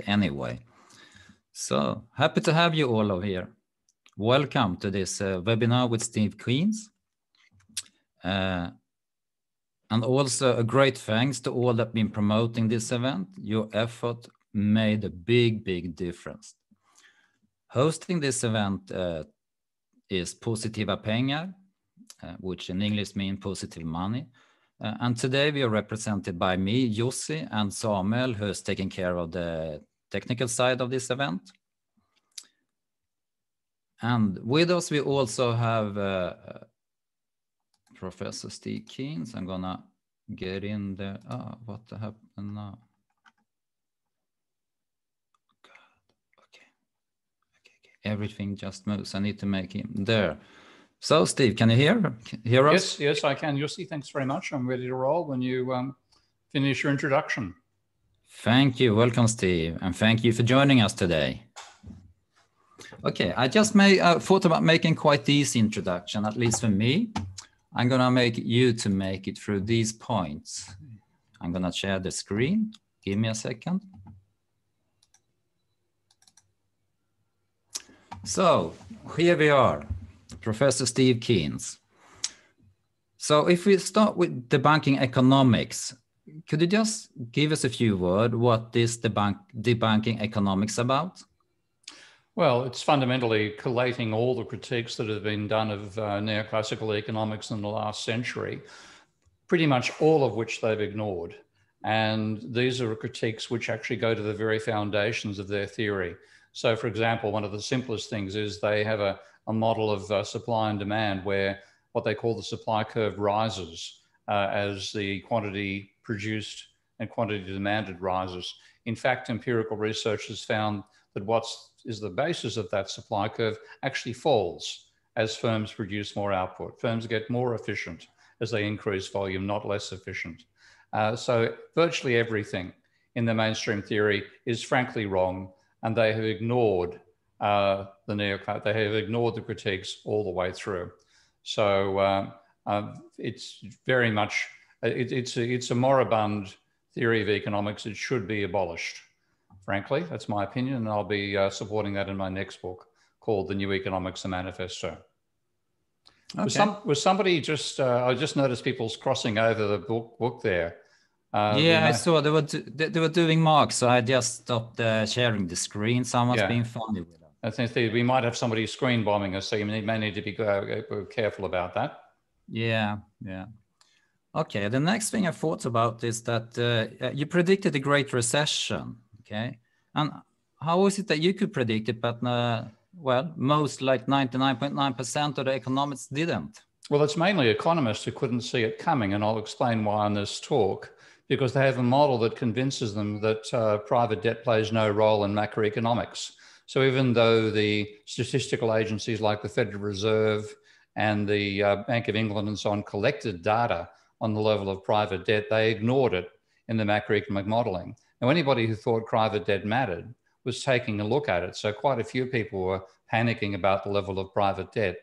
anyway. So happy to have you all over here. Welcome to this webinar with Steve Keynes. And also a great thanks to all that have been promoting this event. Your effort made a big difference. Hosting this event is Positiva Pengar, which in English means positive money. And today we are represented by me, Jussi, and Samuel, who is taking care of the technical side of this event. And with us, we also have Professor Steve Keynes. I'm gonna get in there. Oh, what happened now? God. Okay. Everything just moves. I need to make him there. So, Steve, can you hear us? Yes, I can. Jussi, thanks very much. I'm ready to roll when you finish your introduction. Thank you. Welcome, Steve. And thank you for joining us today. Okay, I just thought about making quite easy introduction, at least for me. I'm going to make you to make it through these points. I'm going to share the screen. Give me a second. So here we are, Professor Steve Keynes. So if we start with debunking economics, could you just give us a few words what this debunking economics about? Well, it's fundamentally collating all the critiques that have been done of neoclassical economics in the last century, pretty much all of which they've ignored. And these are critiques which actually go to the very foundations of their theory. So, for example, one of the simplest things is they have a model of supply and demand where what they call the supply curve rises as the quantity produced and quantity demanded rises. In fact, empirical research has found that what is the basis of that supply curve actually falls as firms produce more output. Firms get more efficient as they increase volume, not less efficient. So virtually everything in the mainstream theory is frankly wrong, and they have ignored they have ignored the critiques all the way through. So it's very much, it's a moribund theory of economics. It should be abolished. Frankly, that's my opinion, and I'll be supporting that in my next book called The New Economics, a Manifesto. Okay. Was somebody just, I just noticed people crossing over the book there. Yeah, I saw they were doing marks, so I just stopped sharing the screen. Someone's being funny with them. I think we might have somebody screen bombing us, so you may need to be careful about that. Yeah. Okay, the next thing I thought about is that you predicted the Great Recession. Okay, and how is it that you could predict it, but well, most like 99.9% of the economists didn't? Well, it's mainly economists who couldn't see it coming, and I'll explain why on this talk, because they have a model that convinces them that private debt plays no role in macroeconomics. So even though the statistical agencies like the Federal Reserve and the Bank of England and so on collected data on the level of private debt, they ignored it in the macroeconomic modeling. Now, anybody who thought private debt mattered was taking a look at it. So quite a few people were panicking about the level of private debt.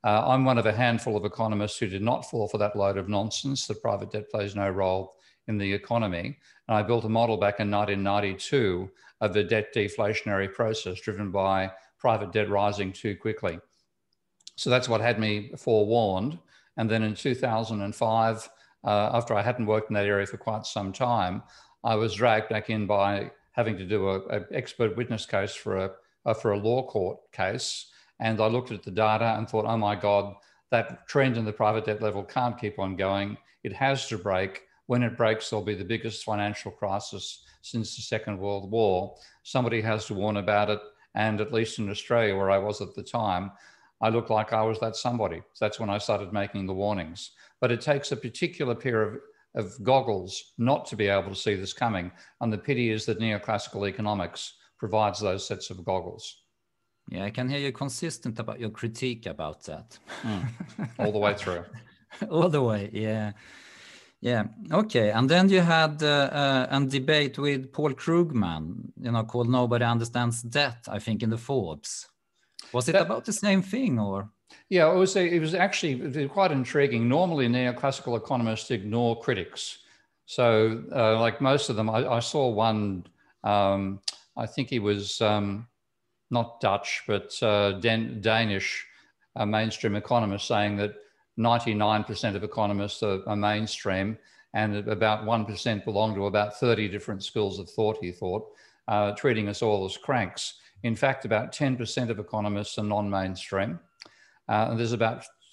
I'm one of a handful of economists who did not fall for that load of nonsense that private debt plays no role in the economy. And I built a model back in 1992 of the debt deflationary process driven by private debt rising too quickly. So that's what had me forewarned. And then in 2005, after I hadn't worked in that area for quite some time, I was dragged back in by having to do an expert witness case for a law court case. And I looked at the data and thought, oh my God, that trend in the private debt level can't keep on going. It has to break. When it breaks, there'll be the biggest financial crisis since the Second World War. Somebody has to warn about it. And at least in Australia, where I was at the time, I looked like I was that somebody. So that's when I started making the warnings. But it takes a particular pair of goggles not to be able to see this coming. And the pity is that neoclassical economics provides those sets of goggles. Yeah, I can hear you consistent about your critique about that. All the way through. All the way, yeah. Yeah, okay. And then you had a debate with Paul Krugman, called Nobody Understands Debt, I think, in the Forbes. Was it about the same thing, or? Yeah, it was actually quite intriguing. Normally, neoclassical economists ignore critics. So like most of them, I saw one I think he was not Dutch, but Danish mainstream economist, saying that 99% of economists are mainstream and about 1% belong to about 30 different schools of thought, he thought, treating us all as cranks. In fact, about 10% of economists are non-mainstream. And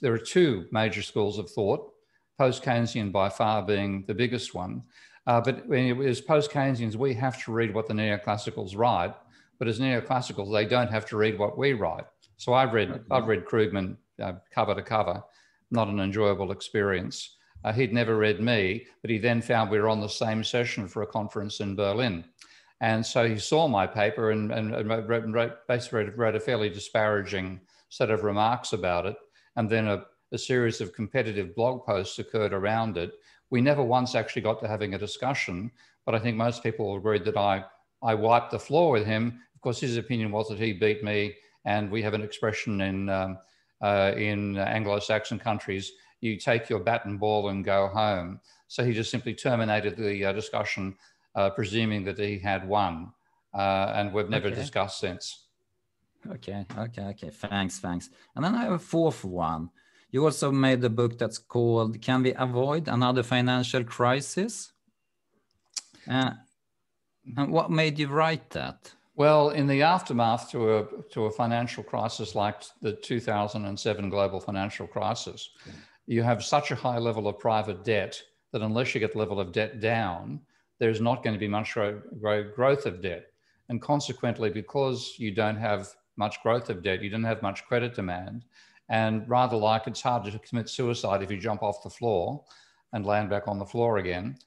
there are two major schools of thought, post-Keynesian by far being the biggest one. But as post-Keynesians, we have to read what the neoclassicals write, but as neoclassicals, they don't have to read what we write. So I've read Krugman cover to cover, not an enjoyable experience. He'd never read me, but he then found we were on the same session for a conference in Berlin. And so he saw my paper and basically wrote a fairly disparaging set of remarks about it. And then a series of competitive blog posts occurred around it. We never once actually got to having a discussion, but I think most people agreed that I wiped the floor with him. Of course, his opinion was that he beat me, and we have an expression in Anglo-Saxon countries, you take your bat and ball and go home. So he just simply terminated the discussion, presuming that he had won, and we've never discussed since. Okay. Thanks. And then I have a fourth one. You also made a book that's called "Can We Avoid Another Financial Crisis?" And what made you write that? Well, in the aftermath to a financial crisis like the 2007 global financial crisis, you have such a high level of private debt that unless you get the level of debt down, there's not going to be much growth of debt. And consequently, because you don't have much growth of debt, you don't have much credit demand. And rather like it's hard to commit suicide if you jump off the floor and land back on the floor again,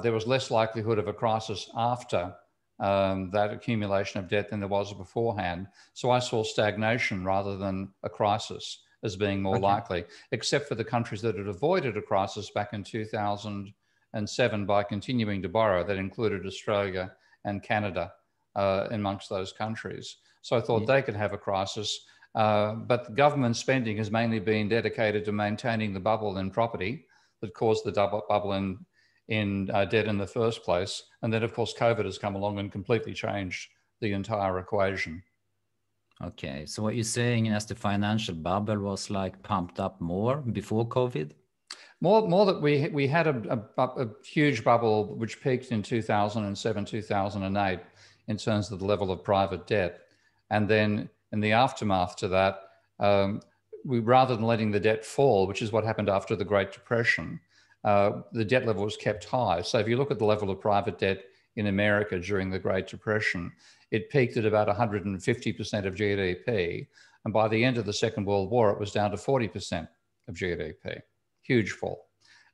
there was less likelihood of a crisis after that accumulation of debt than there was beforehand. So I saw stagnation rather than a crisis as being more likely, except for the countries that had avoided a crisis back in 2007 by continuing to borrow. That included Australia and Canada amongst those countries. So I thought they could have a crisis. But government spending has mainly been dedicated to maintaining the bubble in property that caused the bubble in debt in the first place. And then, of course, COVID has come along and completely changed the entire equation. Okay, so what you're saying is the financial bubble was like pumped up more before COVID? More that we had a huge bubble which peaked in 2007, 2008 in terms of the level of private debt. And then in the aftermath to that, we, rather than letting the debt fall, which is what happened after the Great Depression, the debt level was kept high. So if you look at the level of private debt in America during the Great Depression, it peaked at about 150% of GDP. And by the end of the Second World War, it was down to 40% of GDP. Huge fall.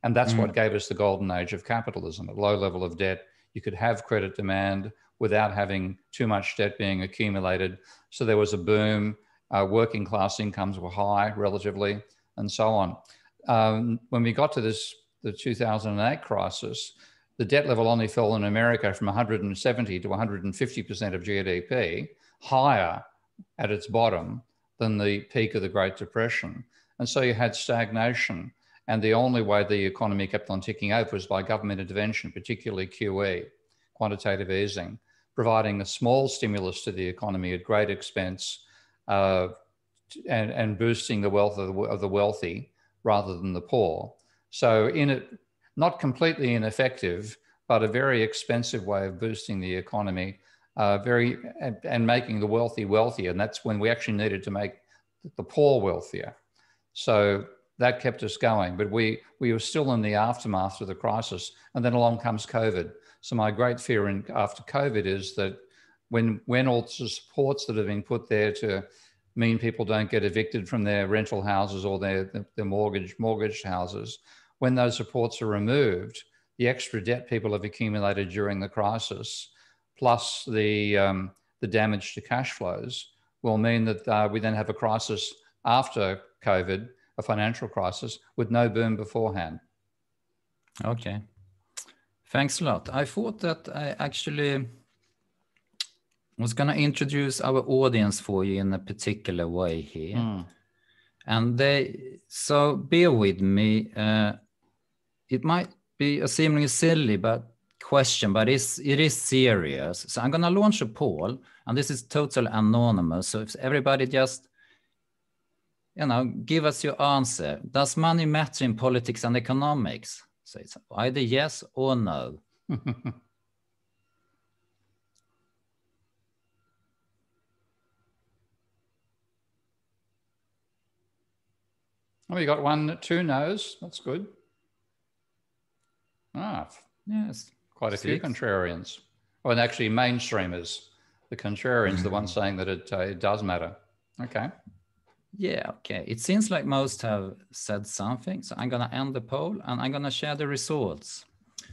And that's what gave us the golden age of capitalism. At low level of debt, you could have credit demand without having too much debt being accumulated. So there was a boom, working class incomes were high relatively, and so on. When we got to the 2008 crisis, the debt level only fell in America from 170 to 150% of GDP, higher at its bottom than the peak of the Great Depression. And so you had stagnation. And the only way the economy kept on ticking over was by government intervention, particularly QE, quantitative easing, providing a small stimulus to the economy at great expense and boosting the wealth of the wealthy rather than the poor. So not completely ineffective, but a very expensive way of boosting the economy, and making the wealthy wealthier. And that's when we actually needed to make the poor wealthier. So that kept us going, but we were still in the aftermath of the crisis. And then along comes COVID. So my great fear after COVID is that when all the supports that have been put there to mean people don't get evicted from their rental houses or their mortgaged houses, when those supports are removed, the extra debt people have accumulated during the crisis, plus the damage to cash flows, will mean that we then have a crisis after COVID, a financial crisis, with no boom beforehand. Okay. Thanks a lot. I thought that I actually was going to introduce our audience for you in a particular way here. And so bear with me. It might be seemingly silly, but question, but it is serious. So I'm going to launch a poll, and this is totally anonymous. So if everybody just, give us your answer. Does money matter in politics and economics? So it's either yes or no. Oh, you got 1, 2 no's. That's good. Yes. Quite a few contrarians. Oh, and actually mainstreamers. The contrarians, the ones saying that it does matter. Okay. Yeah, okay. It seems like most have said something. So I'm going to end the poll and I'm going to share the results.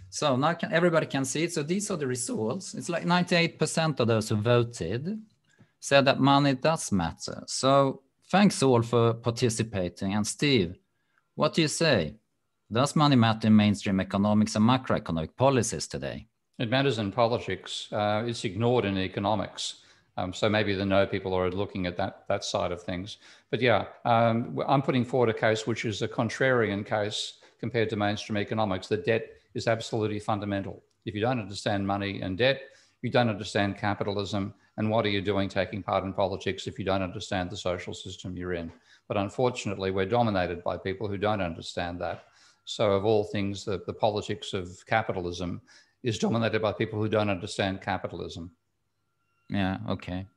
So now everybody can see it. So these are the results. It's like 98% of those who voted said that money does matter. So thanks all for participating. And Steve, what do you say? Does money matter in mainstream economics and macroeconomic policies today? It matters in politics. It's ignored in economics. So maybe the no people are looking at that side of things. But yeah, I'm putting forward a case which is a contrarian case compared to mainstream economics. The debt is absolutely fundamental. If you don't understand money and debt, you don't understand capitalism. And what are you doing taking part in politics if you don't understand the social system you're in? But unfortunately, we're dominated by people who don't understand that. So of all things, the politics of capitalism is dominated by people who don't understand capitalism. Yeah, okay.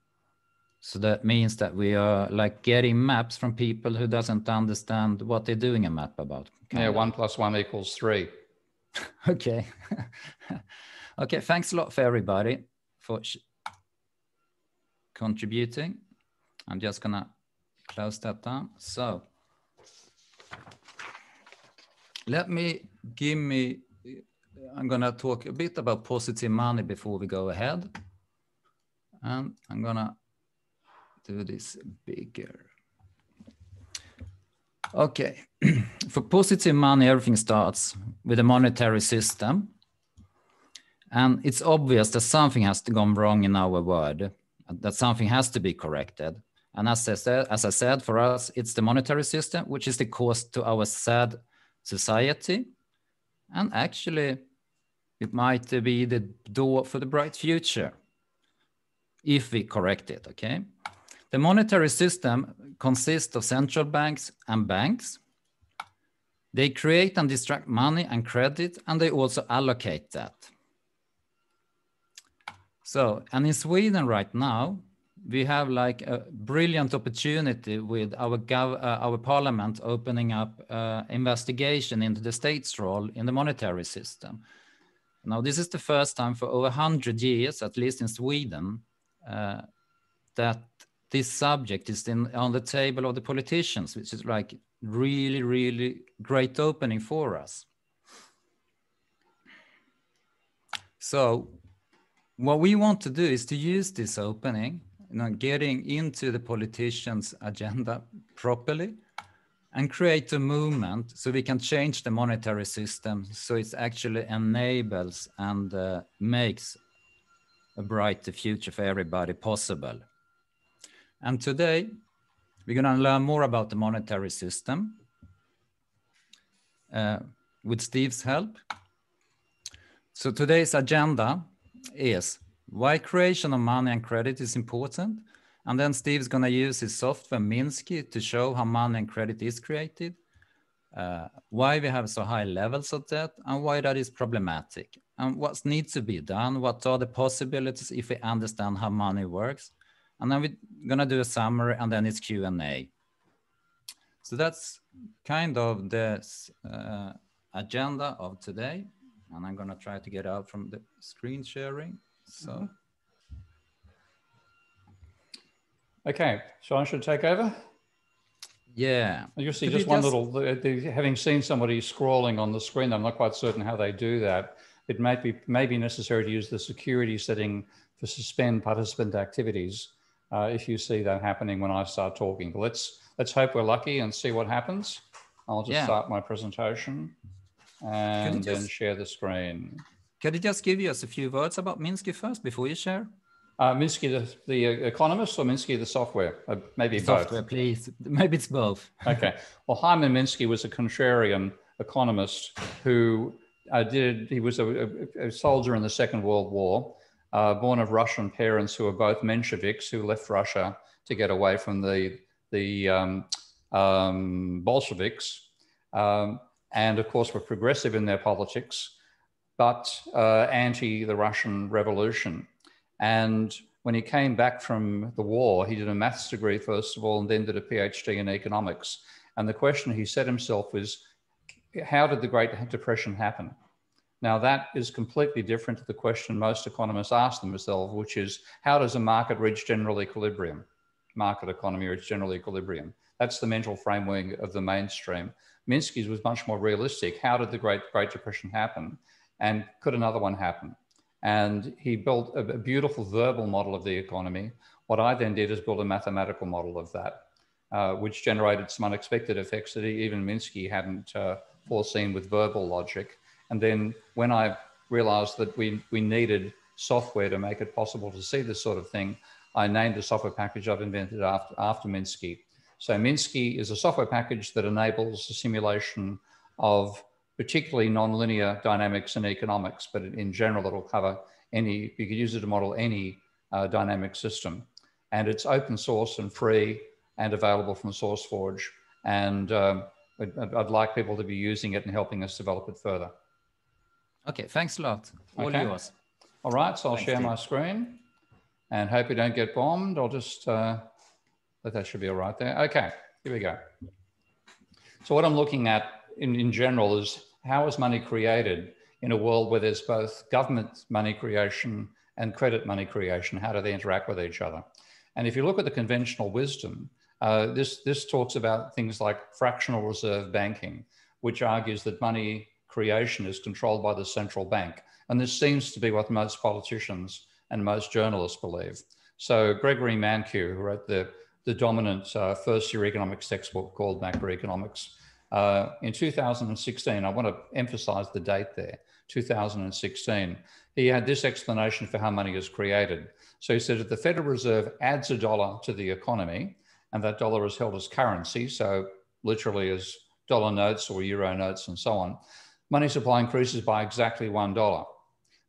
So that means that we are like getting maps from people who doesn't understand what they're doing a map about. Yeah, 1 + 1 = 3. Okay. Okay, thanks a lot for everybody for contributing. I'm just gonna close that down. So I'm gonna talk a bit about positive money before we go ahead. And I'm gonna do this bigger. Okay, for positive money, everything starts with a monetary system. And it's obvious that something has to go wrong in our world, that something has to be corrected. And as I said, for us, it's the monetary system, which is the cause to our sad society. And actually, it might be the door for the bright future, if we correct it, okay? The monetary system consists of central banks and banks. They create and distract money and credit, and they also allocate that. So, and in Sweden right now, we have like a brilliant opportunity with our parliament opening up investigation into the state's role in the monetary system. Now, this is the first time for over 100 years, at least in Sweden, that this subject is on the table of the politicians, which is like really, really great opening for us. So what we want to do is to use this opening, getting into the politicians' agenda properly and create a movement so we can change the monetary system so it actually enables and makes a brighter future for everybody possible. And today, we're going to learn more about the monetary system with Steve's help. So today's agenda is why creation of money and credit is important. And then Steve's going to use his software Minsky to show how money and credit is created, why we have so high levels of debt, and why that is problematic, and what needs to be done, what are the possibilities if we understand how money works. And then we're going to do a summary, and then it's Q&A. So that's kind of the agenda of today. And I'm going to try to get out from the screen sharing. So. Okay, so I should take over? Yeah. You see just one little, having seen somebody scrolling on the screen, I'm not quite certain how they do that. It may be necessary to use the security setting for suspend participant activities if you see that happening when I start talking. But let's hope we're lucky and see what happens. I'll just start my presentation and then share the screen. Could you just give us a few words about Minsky first before you share? Minsky, the economist, or Minsky, the software? Maybe both. Software, please. Maybe it's both. Okay. Well, Hyman Minsky was a contrarian economist who he was a soldier in the Second World War, born of Russian parents who were both Mensheviks who left Russia to get away from the Bolsheviks, and of course were progressive in their politics, but anti the Russian Revolution. And when he came back from the war, he did a maths degree first of all, and then did a PhD in economics. And the question he set himself was, how did the Great Depression happen? Now that is completely different to the question most economists ask themselves, which is, how does a market reach general equilibrium? Market economy reach general equilibrium. That's the mental framework of the mainstream. Minsky's was much more realistic. How did the Great Depression happen? And could another one happen? And he built a beautiful verbal model of the economy. What I then did is build a mathematical model of that, which generated some unexpected effects that even Minsky hadn't foreseen with verbal logic. And then when I realized that we needed software to make it possible to see this sort of thing, I named the software package I've invented after Minsky. So Minsky is a software package that enables the simulation of particularly nonlinear dynamics and economics, but in general, it'll cover you could use it to model any dynamic system. And it's open source and free and available from SourceForge. And I'd like people to be using it and helping us develop it further. Okay, thanks a lot. All yours. All right, so I'll share my screen and hope we don't get bombed. I'll just, that should be all right there. Okay, here we go. So what I'm looking at in general is, how is money created in a world where there's both government money creation and credit money creation? How do they interact with each other? And if you look at the conventional wisdom, this talks about things like fractional reserve banking, which argues that money creation is controlled by the central bank. And this seems to be what most politicians and most journalists believe. So Gregory Mankiw, who wrote the dominant first-year economics textbook called Macroeconomics, in 2016, I want to emphasize the date there, 2016, he had this explanation for how money is created. So he said, if the Federal Reserve adds $1 to the economy, and that dollar is held as currency, so literally as dollar notes or euro notes and so on, money supply increases by exactly $1.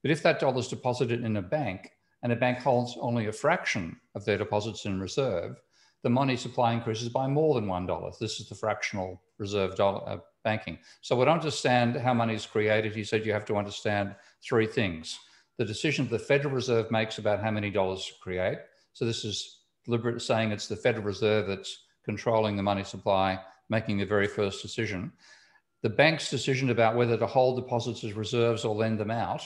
But if that dollar is deposited in a bank, and a bank holds only a fraction of their deposits in reserve, the money supply increases by more than $1. This is the fractional reserve dollar banking. So to understand how money is created, he said you have to understand three things. The decision the Federal Reserve makes about how many dollars to create. So this is deliberate saying it's the Federal Reserve that's controlling the money supply, making the very first decision. The bank's decision about whether to hold deposits as reserves or lend them out.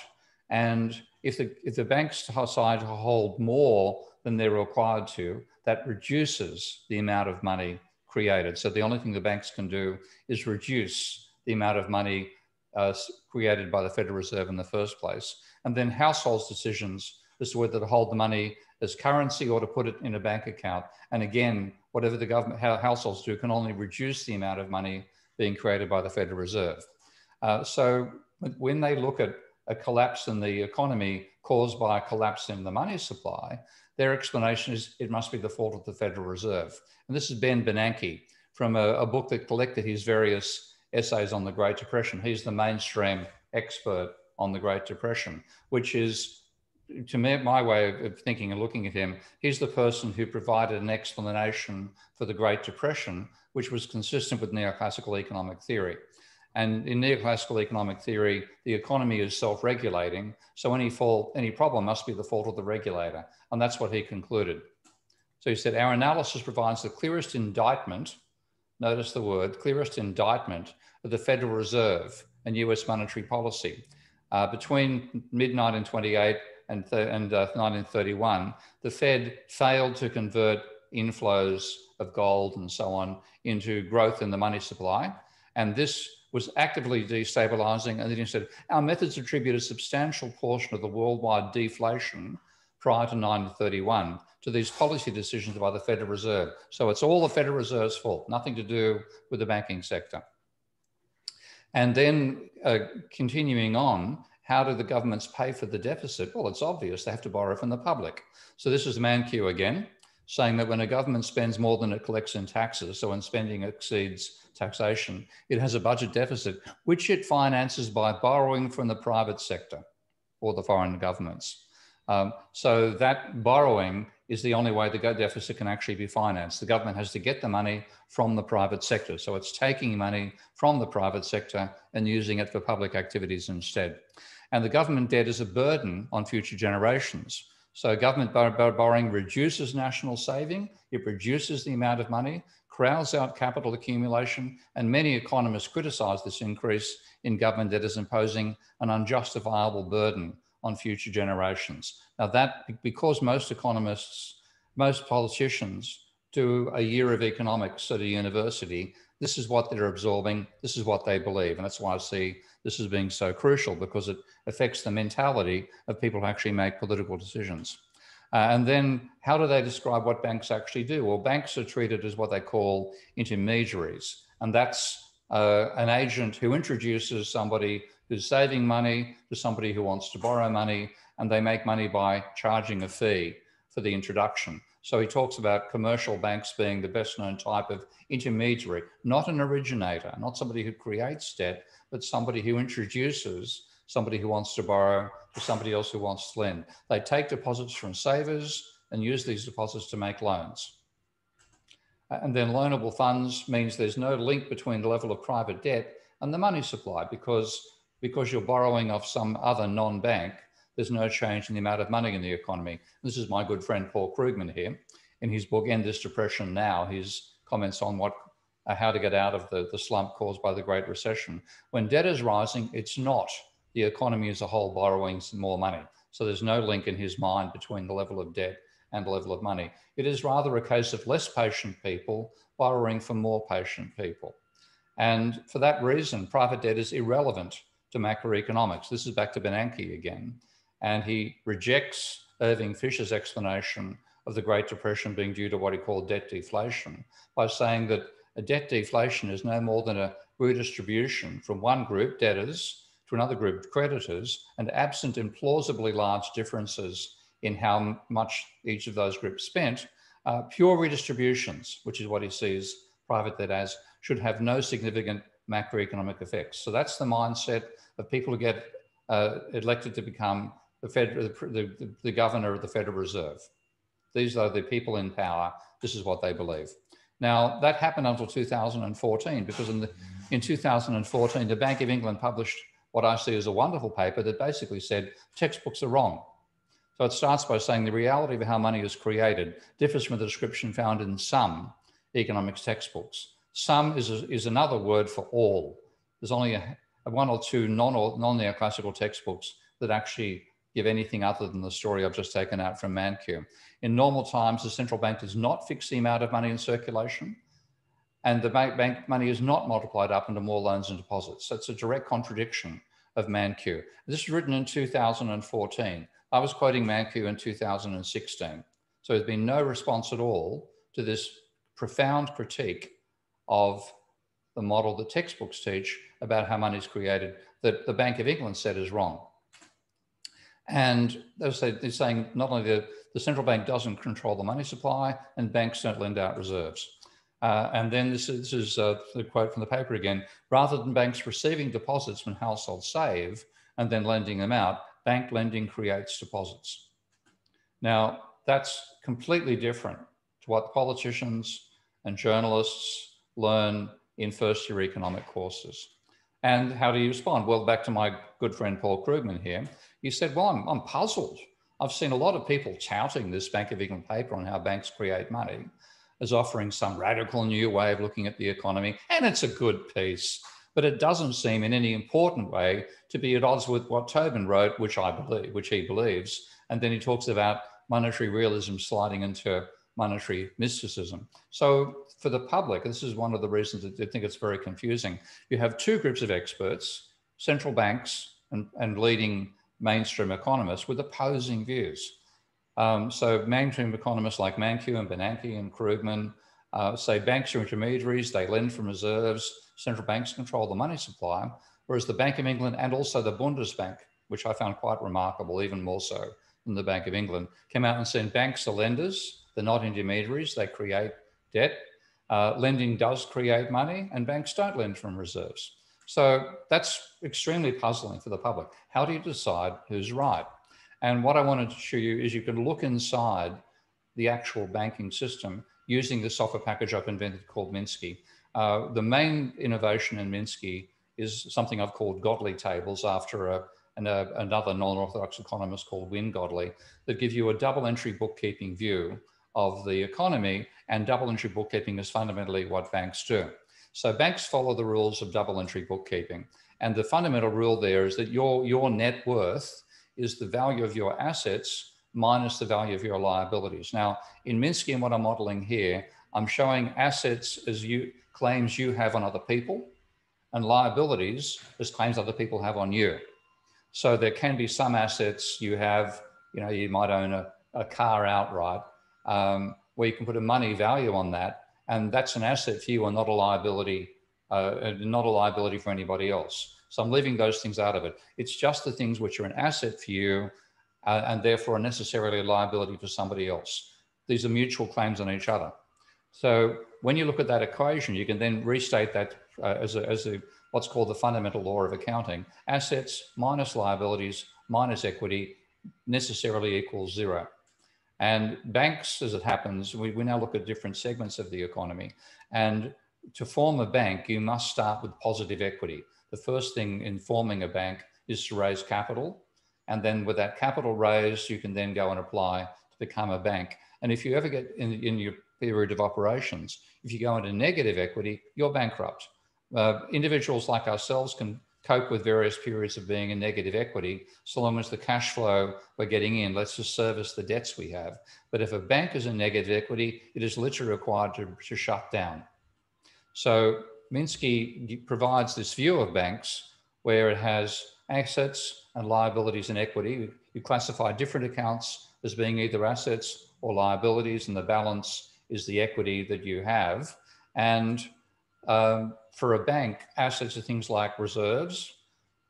And if the banks decide to hold more than they're required to, that reduces the amount of money created. So the only thing the banks can do is reduce the amount of money created by the Federal Reserve in the first place. And then households' decisions as to whether to hold the money as currency or to put it in a bank account. And again, whatever the government, how households do, can only reduce the amount of money being created by the Federal Reserve. So when they look at a collapse in the economy caused by a collapse in the money supply, their explanation is it must be the fault of the Federal Reserve. And this is Bernake from a book that collected his various essays on the Great Depression. He's the mainstream expert on the Great Depression, which is, to me, my way of thinking and looking at him, he's the person who provided an explanation for the Great Depression, which was consistent with neoclassical economic theory. And in neoclassical economic theory, the economy is self-regulating. So any problem must be the fault of the regulator. And that's what he concluded. So he said, our analysis provides the clearest indictment, notice the word, clearest indictment of the Federal Reserve and US monetary policy. Between mid-1928 and 1931, the Fed failed to convert inflows of gold and so on into growth in the money supply. And this was actively destabilizing. And then he said, our methods attribute a substantial portion of the worldwide deflation prior to 1931 to these policy decisions by the Federal Reserve. So it's all the Federal Reserve's fault, nothing to do with the banking sector. And then continuing on, how do the governments pay for the deficit? Well, it's obvious, they have to borrow from the public. So this is Mankiw again. saying that when a government spends more than it collects in taxes, so when spending exceeds taxation, it has a budget deficit, which it finances by borrowing from the private sector or the foreign governments. So that borrowing is the only way the deficit can actually be financed. The government has to get the money from the private sector. So it's taking money from the private sector and using it for public activities instead. And the government debt is a burden on future generations. So government borrowing reduces national saving, it reduces the amount of money, crowds out capital accumulation, and many economists criticize this increase in government debt as imposing an unjustifiable burden on future generations. Now that, because most economists, most politicians do a year of economics at a university, this is what they're absorbing, this is what they believe. And that's why I see this as being so crucial, because it affects the mentality of people who actually make political decisions. And then how do they describe what banks actually do? Well, banks are treated as what they call intermediaries. And that's an agent who introduces somebody who's saving money to somebody who wants to borrow money, and they make money by charging a fee for the introduction. So he talks about commercial banks being the best known type of intermediary, not an originator, not somebody who creates debt, but somebody who introduces somebody who wants to borrow to somebody else who wants to lend. They take deposits from savers and use these deposits to make loans. And then loanable funds means there's no link between the level of private debt and the money supply, because you're borrowing off some other non-bank, there's no change in the amount of money in the economy. This is my good friend Paul Krugman here. In his book, End This Depression Now, his comments on how to get out of the slump caused by the Great Recession. When debt is rising, it's not the economy as a whole borrowing some more money. So there's no link in his mind between the level of debt and the level of money. It is rather a case of less patient people borrowing from more patient people. And for that reason, private debt is irrelevant to macroeconomics. This is back to Bernake again. And he rejects Irving Fisher's explanation of the Great Depression being due to what he called debt deflation by saying that a debt deflation is no more than a redistribution from one group, debtors, to another group, creditors, and absent implausibly large differences in how much each of those groups spent, pure redistributions, which is what he sees private debt as, should have no significant macroeconomic effects. So that's the mindset of people who get elected to become the governor of the Federal Reserve. These are the people in power. This is what they believe. Now, that happened until 2014, because in 2014, the Bank of England published what I see as a wonderful paper that basically said textbooks are wrong. So it starts by saying the reality of how money is created differs from the description found in some economics textbooks. Some is another word for all. There's only one or two non-neoclassical textbooks that actually give anything other than the story I've just taken out from Mankiw. In normal times, the central bank does not fix the amount of money in circulation, and the bank money is not multiplied up into more loans and deposits. So it's a direct contradiction of Mankiw. This was written in 2014. I was quoting Mankiw in 2016. So there's been no response at all to this profound critique of the model that textbooks teach about how money is created that the Bank of England said is wrong. And they're saying not only the central bank doesn't control the money supply and banks don't lend out reserves. And then this is the quote from the paper again. Rather than banks receiving deposits when households save and then lending them out, bank lending creates deposits. Now, that's completely different to what politicians and journalists learn in first-year economic courses. And how do you respond? Well, back to my good friend Paul Krugman here. He said, well, I'm puzzled. I've seen a lot of people touting this Bank of England paper on how banks create money as offering some radical new way of looking at the economy. And it's a good piece, but it doesn't seem in any important way to be at odds with what Tobin wrote, which he believes. And then he talks about monetary realism sliding into monetary mysticism. So for the public, this is one of the reasons that they think it's very confusing. You have two groups of experts, central banks and leading mainstream economists with opposing views. So mainstream economists like Mankiw and Bernake and Krugman say banks are intermediaries, they lend from reserves, central banks control the money supply, whereas the Bank of England and also the Bundesbank, which I found quite remarkable, even more so than the Bank of England, came out and said banks are lenders, They're not intermediaries, they create debt. Lending does create money, and banks don't lend from reserves. So that's extremely puzzling for the public. How do you decide who's right? And what I wanted to show you is you can look inside the actual banking system using the software package I've invented called Minsky. The main innovation in Minsky is something I've called Godley tables after another non-orthodox economist called Wynne Godley, that give you a double entry bookkeeping view of the economy, and double entry bookkeeping is fundamentally what banks do. So banks follow the rules of double entry bookkeeping. And the fundamental rule there is that your net worth is the value of your assets minus the value of your liabilities. Now, in Minsky and what I'm modeling here, I'm showing assets as claims you have on other people, and liabilities as claims other people have on you. So there can be some assets you have, you might own a car outright, where you can put a money value on that, and that's an asset for you and not a liability for anybody else. So I'm leaving those things out of it. It's just the things which are an asset for you and therefore are necessarily a liability for somebody else. These are mutual claims on each other. So when you look at that equation, you can then restate that as what's called the fundamental law of accounting. Assets minus liabilities minus equity necessarily equals zero. And banks, as it happens, we now look at different segments of the economy. And to form a bank, you must start with positive equity. The first thing in forming a bank is to raise capital. And then with that capital raised, you can then go and apply to become a bank. And if you ever get in your period of operations, if you go into negative equity, you're bankrupt. Individuals like ourselves can cope with various periods of being in negative equity, so long as the cash flow we're getting in lets us service the debts we have. But if a bank is in negative equity, it is literally required to shut down. So Minsky provides this view of banks where it has assets and liabilities and equity. You classify different accounts as being either assets or liabilities, and the balance is the equity that you have. And for a bank, assets are things like reserves,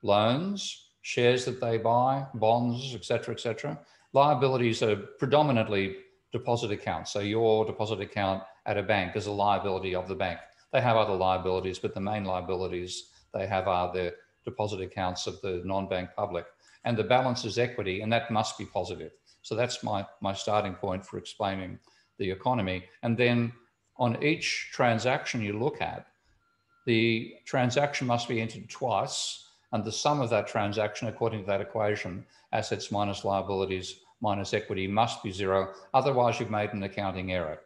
loans, shares that they buy, bonds, et cetera, et cetera. Liabilities are predominantly deposit accounts. So your deposit account at a bank is a liability of the bank. They have other liabilities, but the main liabilities they have are the deposit accounts of the non-bank public. And the balance is equity, and that must be positive. So that's my starting point for explaining the economy. And then on each transaction you look at, the transaction must be entered twice, and the sum of that transaction, according to that equation, assets minus liabilities minus equity, must be zero. Otherwise, you've made an accounting error.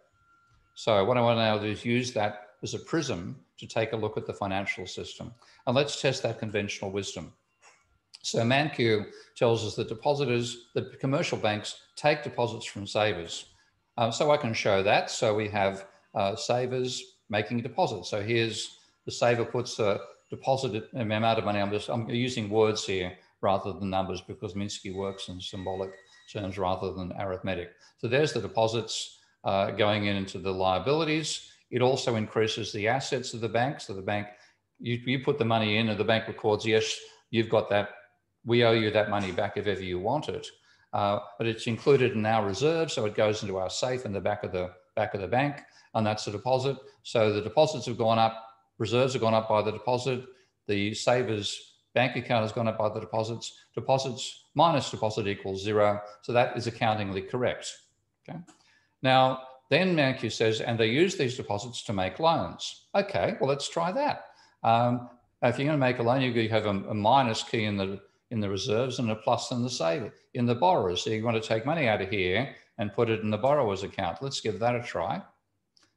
So what I want to now do is use that as a prism to take a look at the financial system. And let's test that conventional wisdom. So Mankiw tells us that that commercial banks take deposits from savers. So I can show that. So we have savers making deposits. So here's the saver puts a deposit amount of money. I'm using words here rather than numbers because Minsky works in symbolic terms rather than arithmetic. So there's the deposits going into the liabilities. It also increases the assets of the bank. So the bank, you put the money in and the bank records, yes, you've got that. We owe you that money back if ever you want it. But it's included in our reserve. So it goes into our safe in the back of the bank, and that's the deposit. So the deposits have gone up, reserves have gone up by the deposit. The saver's bank account has gone up by the deposits. Deposits minus deposit equals zero. So that is accountingly correct. Okay. Now, then Mankiw says, and they use these deposits to make loans. Okay, well, let's try that. If you're going to make a loan, you have a minus key in the reserves and a plus in the saver, in the borrowers. So you want to take money out of here and put it in the borrower's account. Let's give that a try.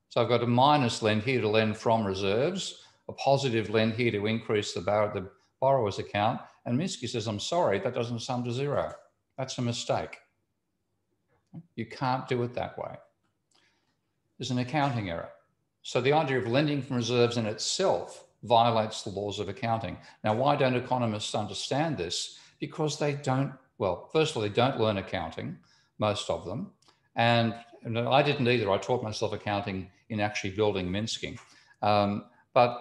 So I've got a minus lend here to lend from reserves, a positive lend here to increase the borrower's account. And Minsky says, I'm sorry, that doesn't sum to zero. That's a mistake. You can't do it that way. There's an accounting error. So the idea of lending from reserves in itself violates the laws of accounting. Now, why don't economists understand this? Because they don't, well, first of all, they don't learn accounting, most of them. And I didn't either. I taught myself accounting in actually building Minsky. But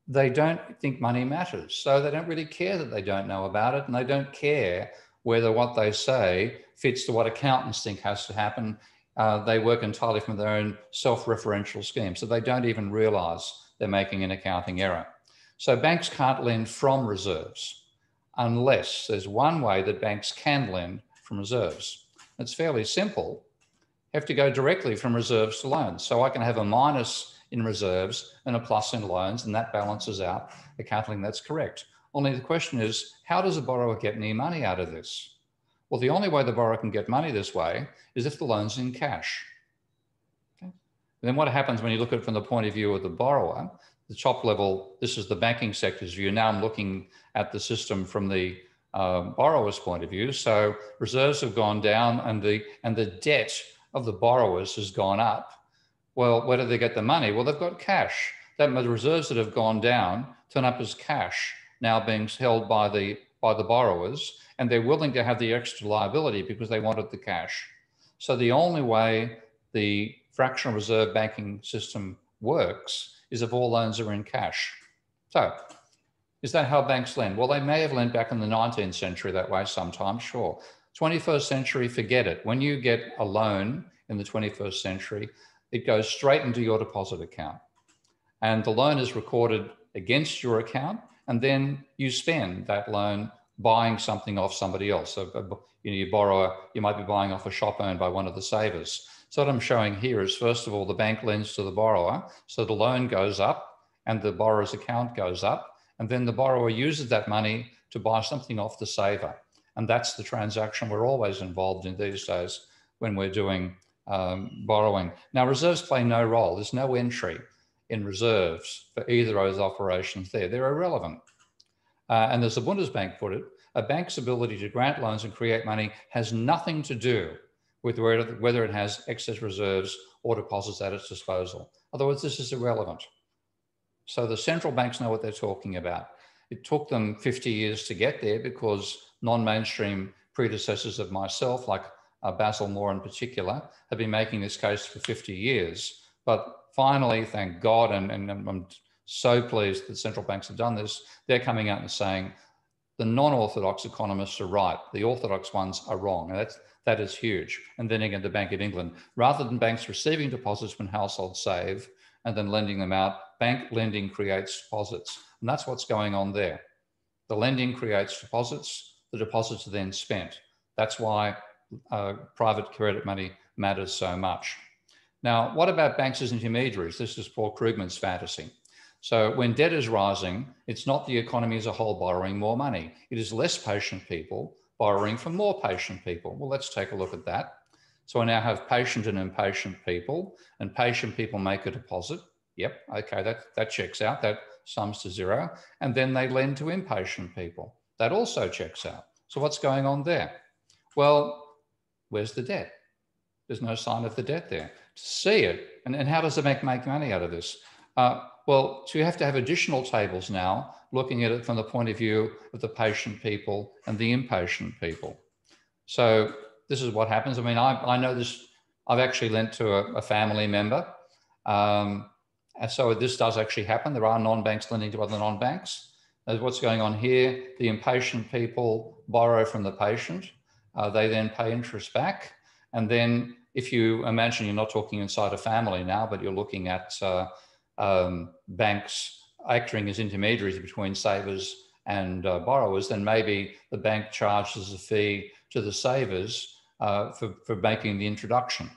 they don't think money matters. So they don't really care that they don't know about it. And they don't care whether what they say fits to what accountants think has to happen they work entirely from their own self-referential scheme. So they don't even realize they're making an accounting error. So banks can't lend from reserves unless there's one way that banks can lend from reserves. It's fairly simple. You have to go directly from reserves to loans. So I can have a minus in reserves and a plus in loans, and that balances out accounting. That's correct. Only the question is, how does a borrower get any money out of this? Well, the only way the borrower can get money this way is if the loan's in cash. Okay? Then what happens when you look at it from the point of view of the borrower? The top level, this is the banking sector's view. Now I'm looking at the system from the borrower's point of view. So reserves have gone down and the debt of the borrowers has gone up. Well, where do they get the money? Well, they've got cash. That the reserves that have gone down turn up as cash now being held by the borrowers, and they're willing to have the extra liability because they wanted the cash. So the only way the fractional reserve banking system works is if all loans are in cash. So is that how banks lend? Well, they may have lent back in the 19th century that way sometimes, sure. 21st century, forget it. When you get a loan in the 21st century, it goes straight into your deposit account. And the loan is recorded against your account, and then you spend that loan buying something off somebody else. So you borrow, you might be buying off a shop owned by one of the savers. So what I'm showing here is, first of all, the bank lends to the borrower, so the loan goes up and the borrower's account goes up, and then the borrower uses that money to buy something off the saver. And that's the transaction we're always involved in these days when we're doing borrowing. Now, reserves play no role. There's no entry in reserves for either of those operations there. They're irrelevant. And as the Bundesbank put it, a bank's ability to grant loans and create money has nothing to do with whether it has excess reserves or deposits at its disposal. In other words, this is irrelevant. So the central banks know what they're talking about. It took them 50 years to get there because non-mainstream predecessors of myself, like Basil Moore in particular, have been making this case for 50 years. But finally, thank God, and I'm so pleased that central banks have done this, they're coming out and saying the non-orthodox economists are right, the orthodox ones are wrong. And that is huge. And then again, the Bank of England, rather than banks receiving deposits when households save and then lending them out, bank lending creates deposits. And that's what's going on there. The lending creates deposits, the deposits are then spent. That's why private credit money matters so much. Now, what about banks as intermediaries? This is Paul Krugman's fantasy. So when debt is rising, it's not the economy as a whole borrowing more money. It is less patient people borrowing from more patient people. Well, let's take a look at that. So I now have patient and impatient people, and patient people make a deposit. Yep, okay, that checks out. That sums to zero. And then they lend to impatient people. That also checks out. So what's going on there? Well, where's the debt? There's no sign of the debt there. To see it, and how does it make money out of this? Well, so you have to have additional tables now, looking at it from the point of view of the patient people and the impatient people. So this is what happens. I mean, I know this, I've actually lent to a family member. And so this does actually happen. There are non-banks lending to other non-banks. What's going on here, the impatient people borrow from the patient. They then pay interest back. And then if you imagine you're not talking inside a family now, but you're looking at banks acting as intermediaries between savers and borrowers, then maybe the bank charges a fee to the savers for making the introduction.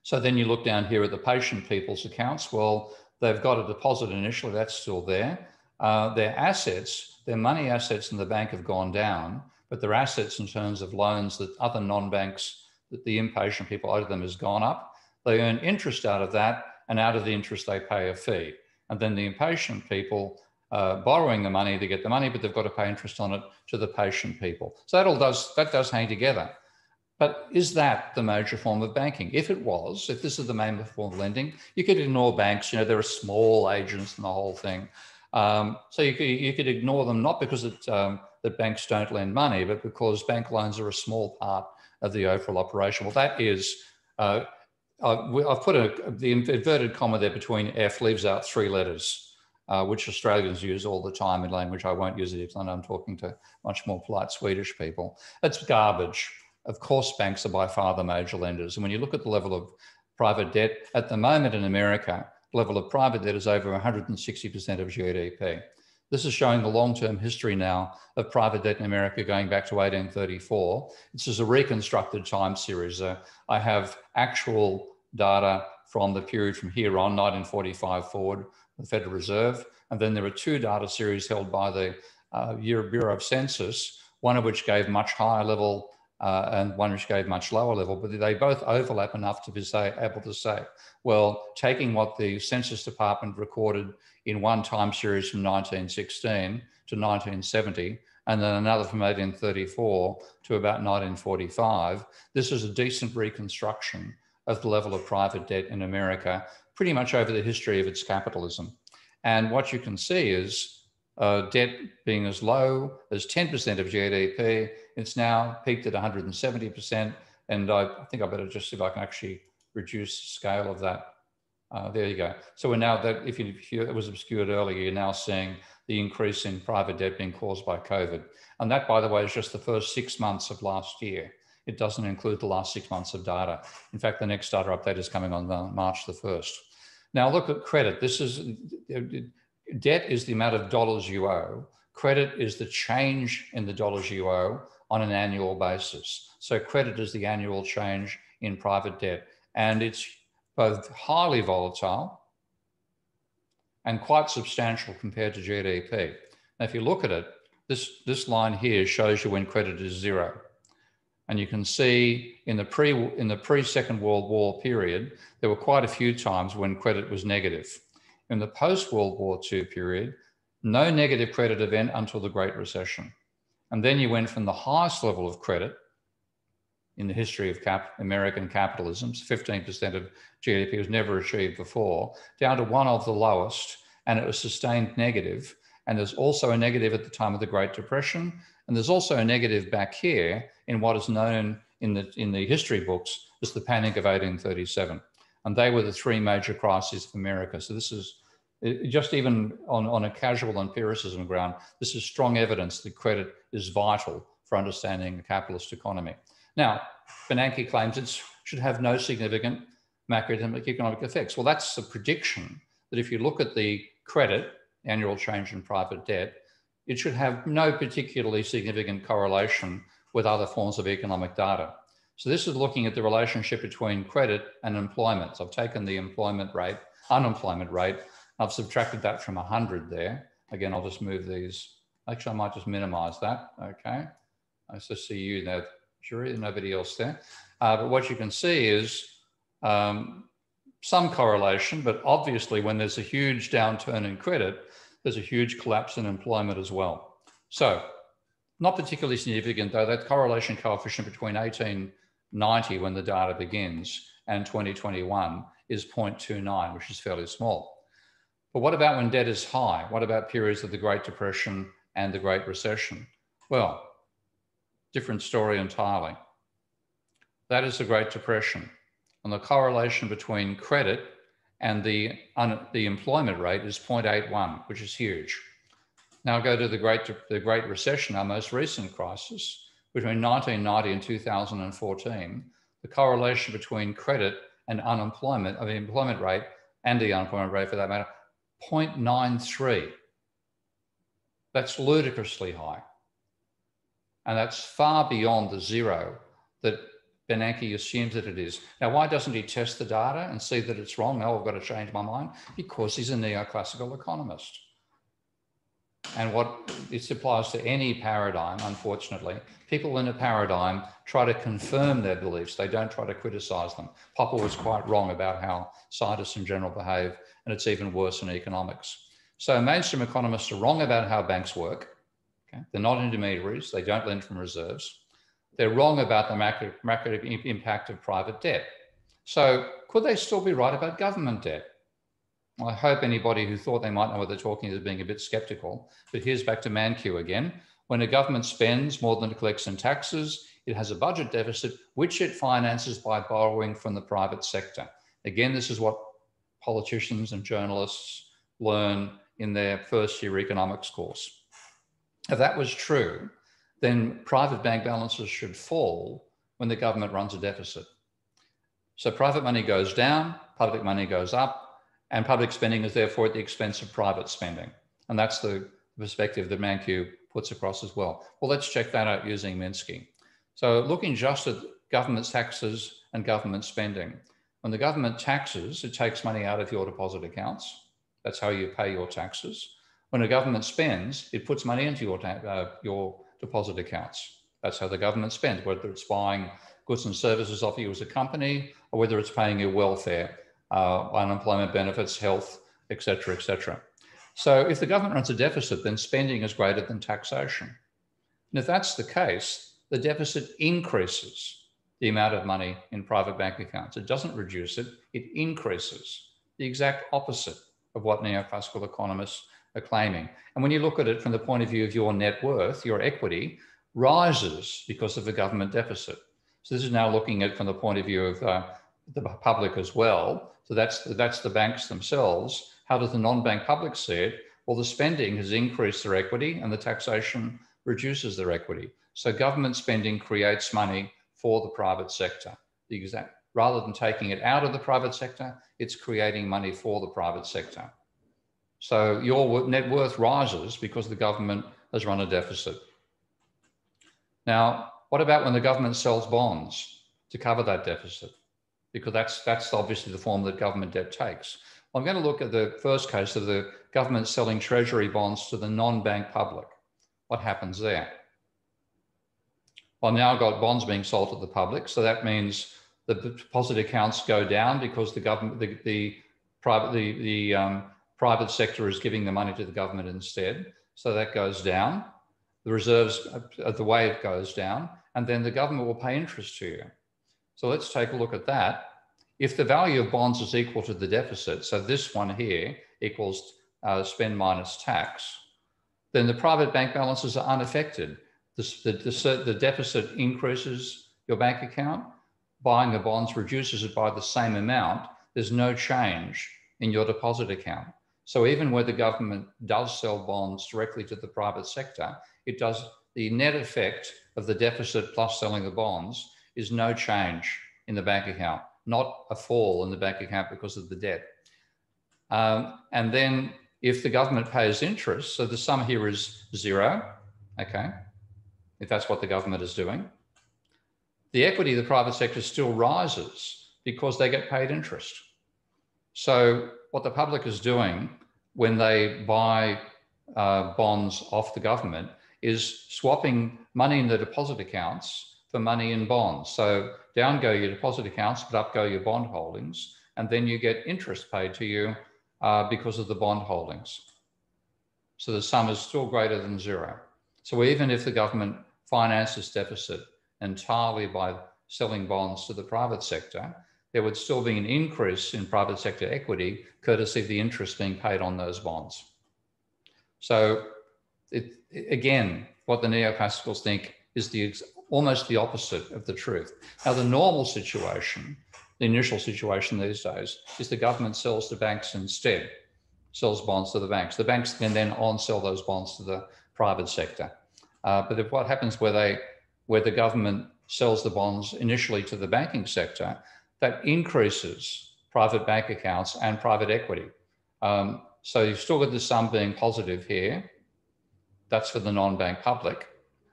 So then you look down here at the patient people's accounts. Well, they've got a deposit initially, that's still there. Their assets, their money assets in the bank have gone down, but their assets in terms of loans that other non-banks, that the impatient people owe them, has gone up. They earn interest out of that, and out of the interest they pay a fee. And then the impatient people borrowing the money, they get the money, but they've got to pay interest on it to the patient people. So that does hang together. But is that the major form of banking? If it was, if this is the main form of lending, you could ignore banks. You know, there are small agents and the whole thing. So you could ignore them, not because that banks don't lend money, but because bank loans are a small part of the overall operation. Well, that is, I've put the inverted comma there between F, leaves out 3 letters, which Australians use all the time in language. I won't use it because I know I'm talking to much more polite Swedish people. It's garbage. Of course, banks are by far the major lenders. And when you look at the level of private debt, at the moment in America, the level of private debt is over 160% of GDP. This is showing the long-term history now of private debt in America going back to 1834. This is a reconstructed time series. I have actual data from the period from here on, 1945 forward, the Federal Reserve. And then there are two data series held by the Bureau of Census, one of which gave much higher level and one which gave much lower level, but they both overlap enough to be able to say, well, taking what the Census Department recorded in one time series from 1916 to 1970, and then another from 1834 to about 1945, this is a decent reconstruction of the level of private debt in America, pretty much over the history of its capitalism. And what you can see is debt being as low as 10% of GDP. It's now peaked at 170%. And I think I better just see if I can actually reduce the scale of that. There you go. So we're now, that if it was obscured earlier, you're now seeing the increase in private debt being caused by COVID. And that, by the way, is just the first 6 months of last year. It doesn't include the last 6 months of data. In fact, the next data update is coming on March the 1st. Now look at credit. This is, debt is the amount of dollars you owe. Credit is the change in the dollars you owe on an annual basis. So credit is the annual change in private debt. And it's both highly volatile and quite substantial compared to GDP. Now, if you look at it, this line here shows you when credit is zero. And you can see in the pre-Second World War period, there were quite a few times when credit was negative. In the post-World War II period, no negative credit event until the Great Recession. And then you went from the highest level of credit in the history of American capitalism, 15% of GDP was never achieved before, down to one of the lowest, and it was sustained negative. And there's also a negative at the time of the Great Depression. And there's also a negative back here in what is known in the history books as the Panic of 1837. And they were the three major crises of America. So this is just even on a casual empiricism ground, this is strong evidence that credit is vital for understanding a capitalist economy. Now, Bernake claims it should have no significant macroeconomic effects. Well, that's a prediction that if you look at the credit, annual change in private debt, it should have no particularly significant correlation with other forms of economic data. So this is looking at the relationship between credit and employment. So I've taken the unemployment rate, I've subtracted that from 100 there. Again, I'll just move these. Actually, I might just minimize that, okay? I just see you there, jury, nobody else there. But what you can see is some correlation, but obviously when there's a huge downturn in credit, there's a huge collapse in employment as well. So not particularly significant though, that correlation coefficient between 1890 when the data begins and 2021 is 0.29, which is fairly small. But what about when debt is high? What about periods of the Great Depression and the Great Recession? Well, different story entirely. That is the Great Depression. And the correlation between credit and the employment rate is 0.81, which is huge. Now go to the Great Recession, our most recent crisis. Between 1990 and 2014, the correlation between credit and unemployment, the employment rate and the unemployment rate for that matter, 0.93. That's ludicrously high. And that's far beyond the zero that Bernake assumes that it is. Now, why doesn't he test the data and see that it's wrong? Oh, I've got to change my mind. Because he's a neoclassical economist. And what this applies to any paradigm, unfortunately. People in a paradigm try to confirm their beliefs. They don't try to criticize them. Popper was quite wrong about how scientists in general behave, and it's even worse in economics. So mainstream economists are wrong about how banks work. Okay? They're not intermediaries. They don't lend from reserves. They're wrong about the macro impact of private debt. So could they still be right about government debt? Well, I hope anybody who thought they might know what they're talking is being a bit skeptical. But here's back to Mankiw again. When a government spends more than it collects in taxes, it has a budget deficit, which it finances by borrowing from the private sector. Again, this is what politicians and journalists learn in their first year economics course. If that was true, then private bank balances should fall when the government runs a deficit. So private money goes down, public money goes up, and public spending is therefore at the expense of private spending. And that's the perspective that Mankiw puts across as well. Well, let's check that out using Minsky. So looking just at government taxes and government spending. When the government taxes, it takes money out of your deposit accounts. That's how you pay your taxes. When the government spends, it puts money into your deposit accounts. That's how the government spends, whether it's buying goods and services off you as a company, or whether it's paying your welfare, unemployment benefits, health, et cetera, et cetera. So if the government runs a deficit, then spending is greater than taxation. And if that's the case, the deficit increases the amount of money in private bank accounts. It doesn't reduce it, it increases. The exact opposite of what neoclassical economists are claiming. And when you look at it from the point of view of your net worth, your equity rises because of the government deficit. So this is now looking at from the point of view of the public as well. So that's the banks themselves. How does the non-bank public see it? Well, the spending has increased their equity and the taxation reduces their equity. So government spending creates money for the private sector. Rather than taking it out of the private sector, it's creating money for the private sector. So your net worth rises because the government has run a deficit. Now, what about when the government sells bonds to cover that deficit? Because that's obviously the form that government debt takes. Well, I'm going to look at the first case of the government selling treasury bonds to the non-bank public. What happens there? Well, now I've got bonds being sold to the public. So that means the deposit accounts go down because the government, the private sector is giving the money to the government instead. So that goes down. The reserves, the way it goes down, and then the government will pay interest to you. So let's take a look at that. If the value of bonds is equal to the deficit, so this one here equals spend minus tax, then the private bank balances are unaffected. The deficit increases your bank account. Buying the bonds reduces it by the same amount. There's no change in your deposit account. So even where the government does sell bonds directly to the private sector, it does the net effect of the deficit plus selling the bonds is no change in the bank account, not a fall in the bank account because of the debt. And then if the government pays interest, so the sum here is zero, okay, if that's what the government is doing, the equity of the private sector still rises because they get paid interest. So what the public is doing when they buy bonds off the government is swapping money in the deposit accounts for money in bonds. So down go your deposit accounts, but up go your bond holdings, and then you get interest paid to you because of the bond holdings. So the sum is still greater than zero. So even if the government finances deficit entirely by selling bonds to the private sector, there would still be an increase in private sector equity courtesy of the interest being paid on those bonds. So again, what the neoclassicals think is almost the opposite of the truth. Now, the normal situation, the initial situation these days, is the government sells to banks instead, sells bonds to the banks. The banks can then on-sell those bonds to the private sector. But if what happens where the government sells the bonds initially to the banking sector, that increases private bank accounts and private equity. So you've still got the sum being positive here. That's for the non-bank public.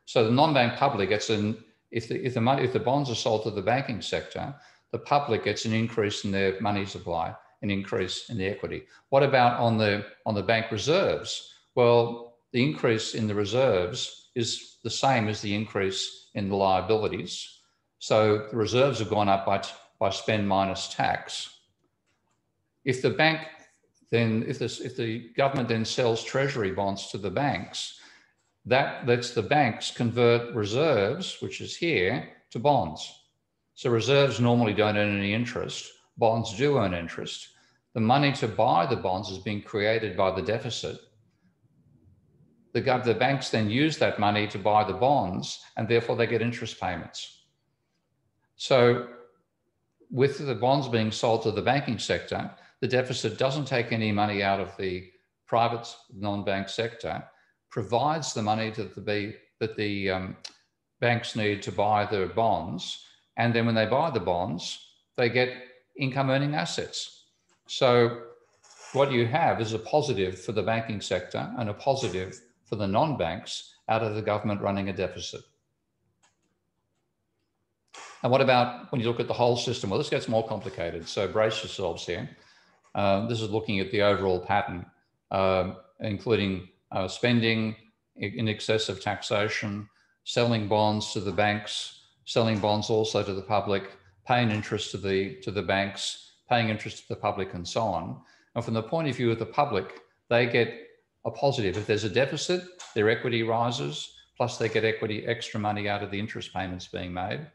So the non-bank public gets if the bonds are sold to the banking sector, the public gets an increase in their money supply, an increase in the equity. What about on the bank reserves? Well, the increase in the reserves is the same as the increase in the liabilities. So the reserves have gone up by spend minus tax. If the bank then, if the government then sells treasury bonds to the banks, that lets the banks convert reserves, which is here, to bonds. So reserves normally don't earn any interest. Bonds do earn interest. The money to buy the bonds is being created by the deficit. The banks then use that money to buy the bonds, and therefore they get interest payments. So with the bonds being sold to the banking sector, the deficit doesn't take any money out of the private non-bank sector, provides the money that the banks need to buy their bonds, And then when they buy the bonds, they get income earning assets. So what you have is a positive for the banking sector and a positive for the non-banks out of the government running a deficit. And what about when you look at the whole system? Well, this gets more complicated. So brace yourselves here. This is looking at the overall pattern, including spending in excess of taxation, selling bonds to the banks, selling bonds also to the public, paying interest to the banks, paying interest to the public, and so on. And from the point of view of the public, they get a positive. If there's a deficit, their equity rises, plus they get extra money out of the interest payments being made.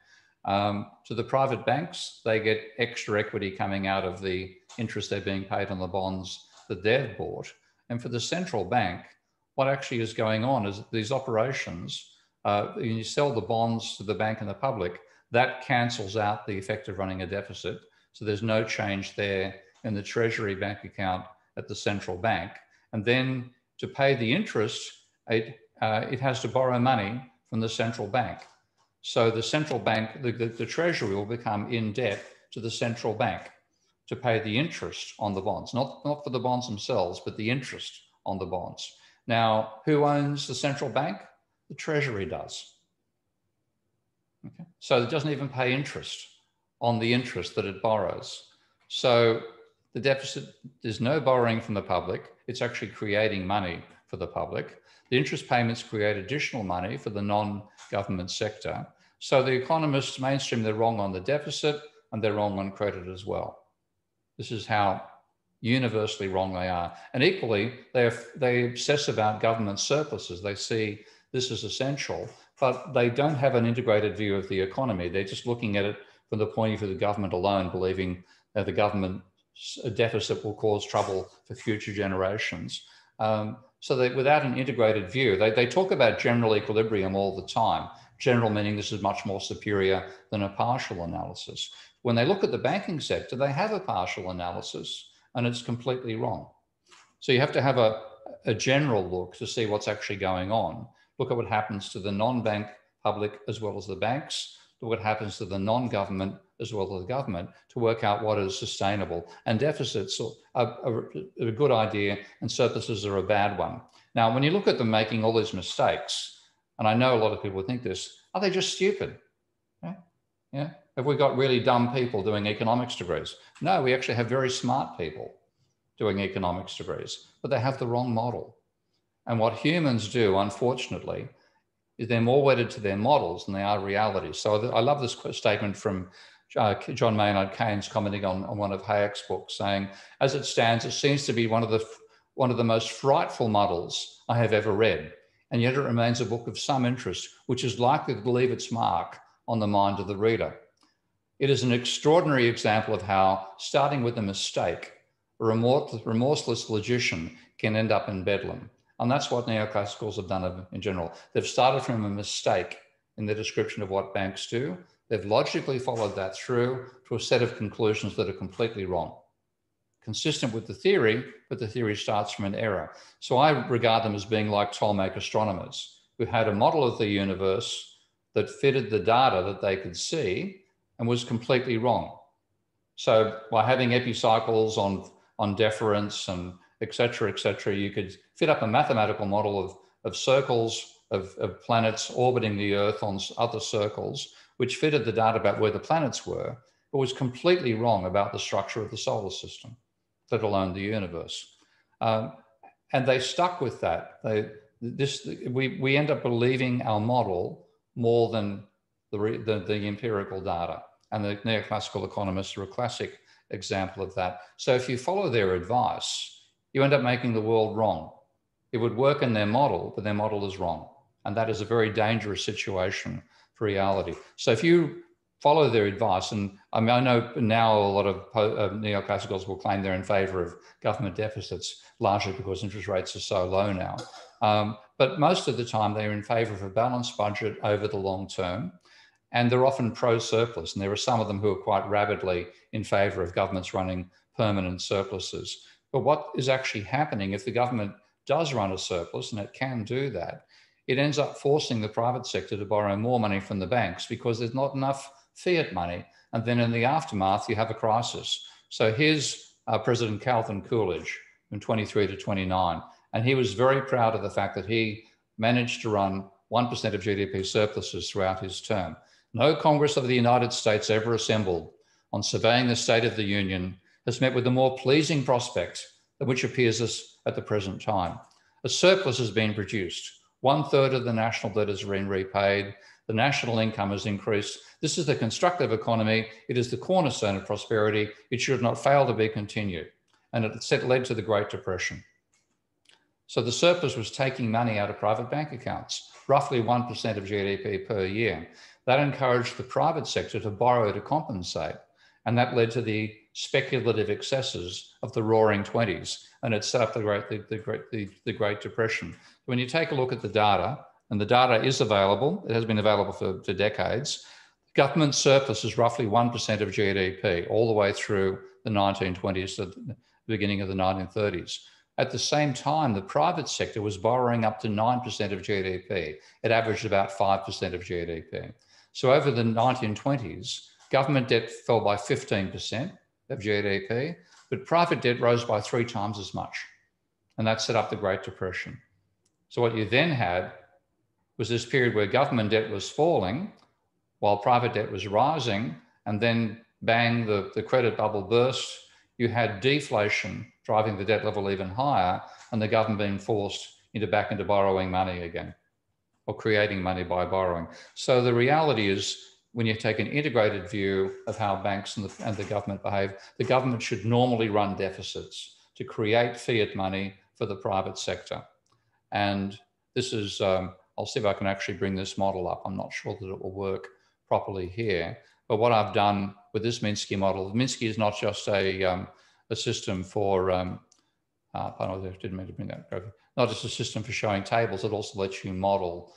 To the private banks, they get extra equity coming out of the interest they're being paid on the bonds that they've bought. And for the central bank, what actually is going on is these operations, when you sell the bonds to the bank and the public, that cancels out the effect of running a deficit. So there's no change there in the treasury bank account at the central bank. And then to pay the interest, it has to borrow money from the central bank. So the central bank, the treasury will become in debt to the central bank to pay the interest on the bonds, not for the bonds themselves, but the interest on the bonds. Now, who owns the central bank? The treasury does. Okay. So it doesn't even pay interest on the interest that it borrows. So the deficit, there's no borrowing from the public. It's actually creating money for the public. The interest payments create additional money for the non-government sector. So the economists mainstream, they're wrong on the deficit and they're wrong on credit as well. This is how universally wrong they are. And equally, they obsess about government surpluses. They see this as essential, but they don't have an integrated view of the economy. They're just looking at it from the point of view of the government alone, believing that the government deficit will cause trouble for future generations. So that without an integrated view, they talk about general equilibrium all the time. General meaning this is much more superior than a partial analysis. When they look at the banking sector, they have a partial analysis and it's completely wrong. So you have to have a general look to see what's actually going on. Look at what happens to the non-bank public as well as the banks. Look what happens to the non-government as well as the government to work out what is sustainable. And deficits are a good idea and surpluses are a bad one. Now, when you look at them making all these mistakes, and I know a lot of people think this, are they just stupid? Yeah. Have we got really dumb people doing economics degrees? No, we actually have very smart people doing economics degrees, but they have the wrong model. And what humans do, unfortunately, is they're more wedded to their models than they are reality. So I love this statement from John Maynard Keynes commenting on one of Hayek's books, saying, as it stands, it seems to be one of the most frightful muddles I have ever read. And yet it remains a book of some interest, which is likely to leave its mark on the mind of the reader. It is an extraordinary example of how, starting with a mistake, a remorseless logician can end up in bedlam. And that's what neoclassicals have done in general. They've started from a mistake in the description of what banks do. They've logically followed that through to a set of conclusions that are completely wrong. Consistent with the theory, but the theory starts from an error. So I regard them as being like Ptolemaic astronomers who had a model of the universe that fitted the data that they could see and was completely wrong. So by having epicycles on deference and et cetera, you could fit up a mathematical model of circles of planets orbiting the Earth on other circles, which fitted the data about where the planets were, but was completely wrong about the structure of the solar system, let alone the universe. And they stuck with that. We end up believing our model more than the empirical data. And the neoclassical economists are a classic example of that. So if you follow their advice, you end up making the world wrong. It would work in their model, but their model is wrong. And that is a very dangerous situation for reality. So if you follow their advice, and I mean, I know now a lot of neoclassicals will claim they're in favor of government deficits, largely because interest rates are so low now. But most of the time, they're in favor of a balanced budget over the long term. And they're often pro-surplus. And there are some of them who are quite rabidly in favor of governments running permanent surpluses. But what is actually happening if the government does run a surplus, and it can do that, it ends up forcing the private sector to borrow more money from the banks because there's not enough fiat money. And then in the aftermath, you have a crisis. So here's President Calvin Coolidge from 23 to 29. And he was very proud of the fact that he managed to run 1% of GDP surpluses throughout his term. No Congress of the United States ever assembled on surveying the state of the Union has met with a more pleasing prospect than which appears us at the present time. A surplus has been produced. 1/3 of the national debt has been repaid. The national income has increased. This is the constructive economy. It is the cornerstone of prosperity. It should not fail to be continued. And it led to the Great Depression. So the surplus was taking money out of private bank accounts, roughly 1% of GDP per year. That encouraged the private sector to borrow to compensate. And that led to the speculative excesses of the Roaring '20s. And it set up the Great Depression. When you take a look at the data, and the data is available, it has been available for decades, government surplus is roughly 1% of GDP all the way through the 1920s to the beginning of the 1930s. At the same time, the private sector was borrowing up to 9% of GDP. It averaged about 5% of GDP. So over the 1920s, government debt fell by 15% of GDP, but private debt rose by 3 times as much. And that set up the Great Depression. So what you then had was this period where government debt was falling while private debt was rising, and then bang, the credit bubble burst. You had deflation driving the debt level even higher, and the government being forced back into borrowing money again, or creating money by borrowing. So the reality is, when you take an integrated view of how banks and the government behave, the government should normally run deficits to create fiat money for the private sector. And this is, I'll see if I can actually bring this model up. I'm not sure that it will work properly here. But what I've done with this Minsky model, Minsky is not just a system for, pardon, I didn't mean to bring that over. Not just a system for showing tables, it also lets you model,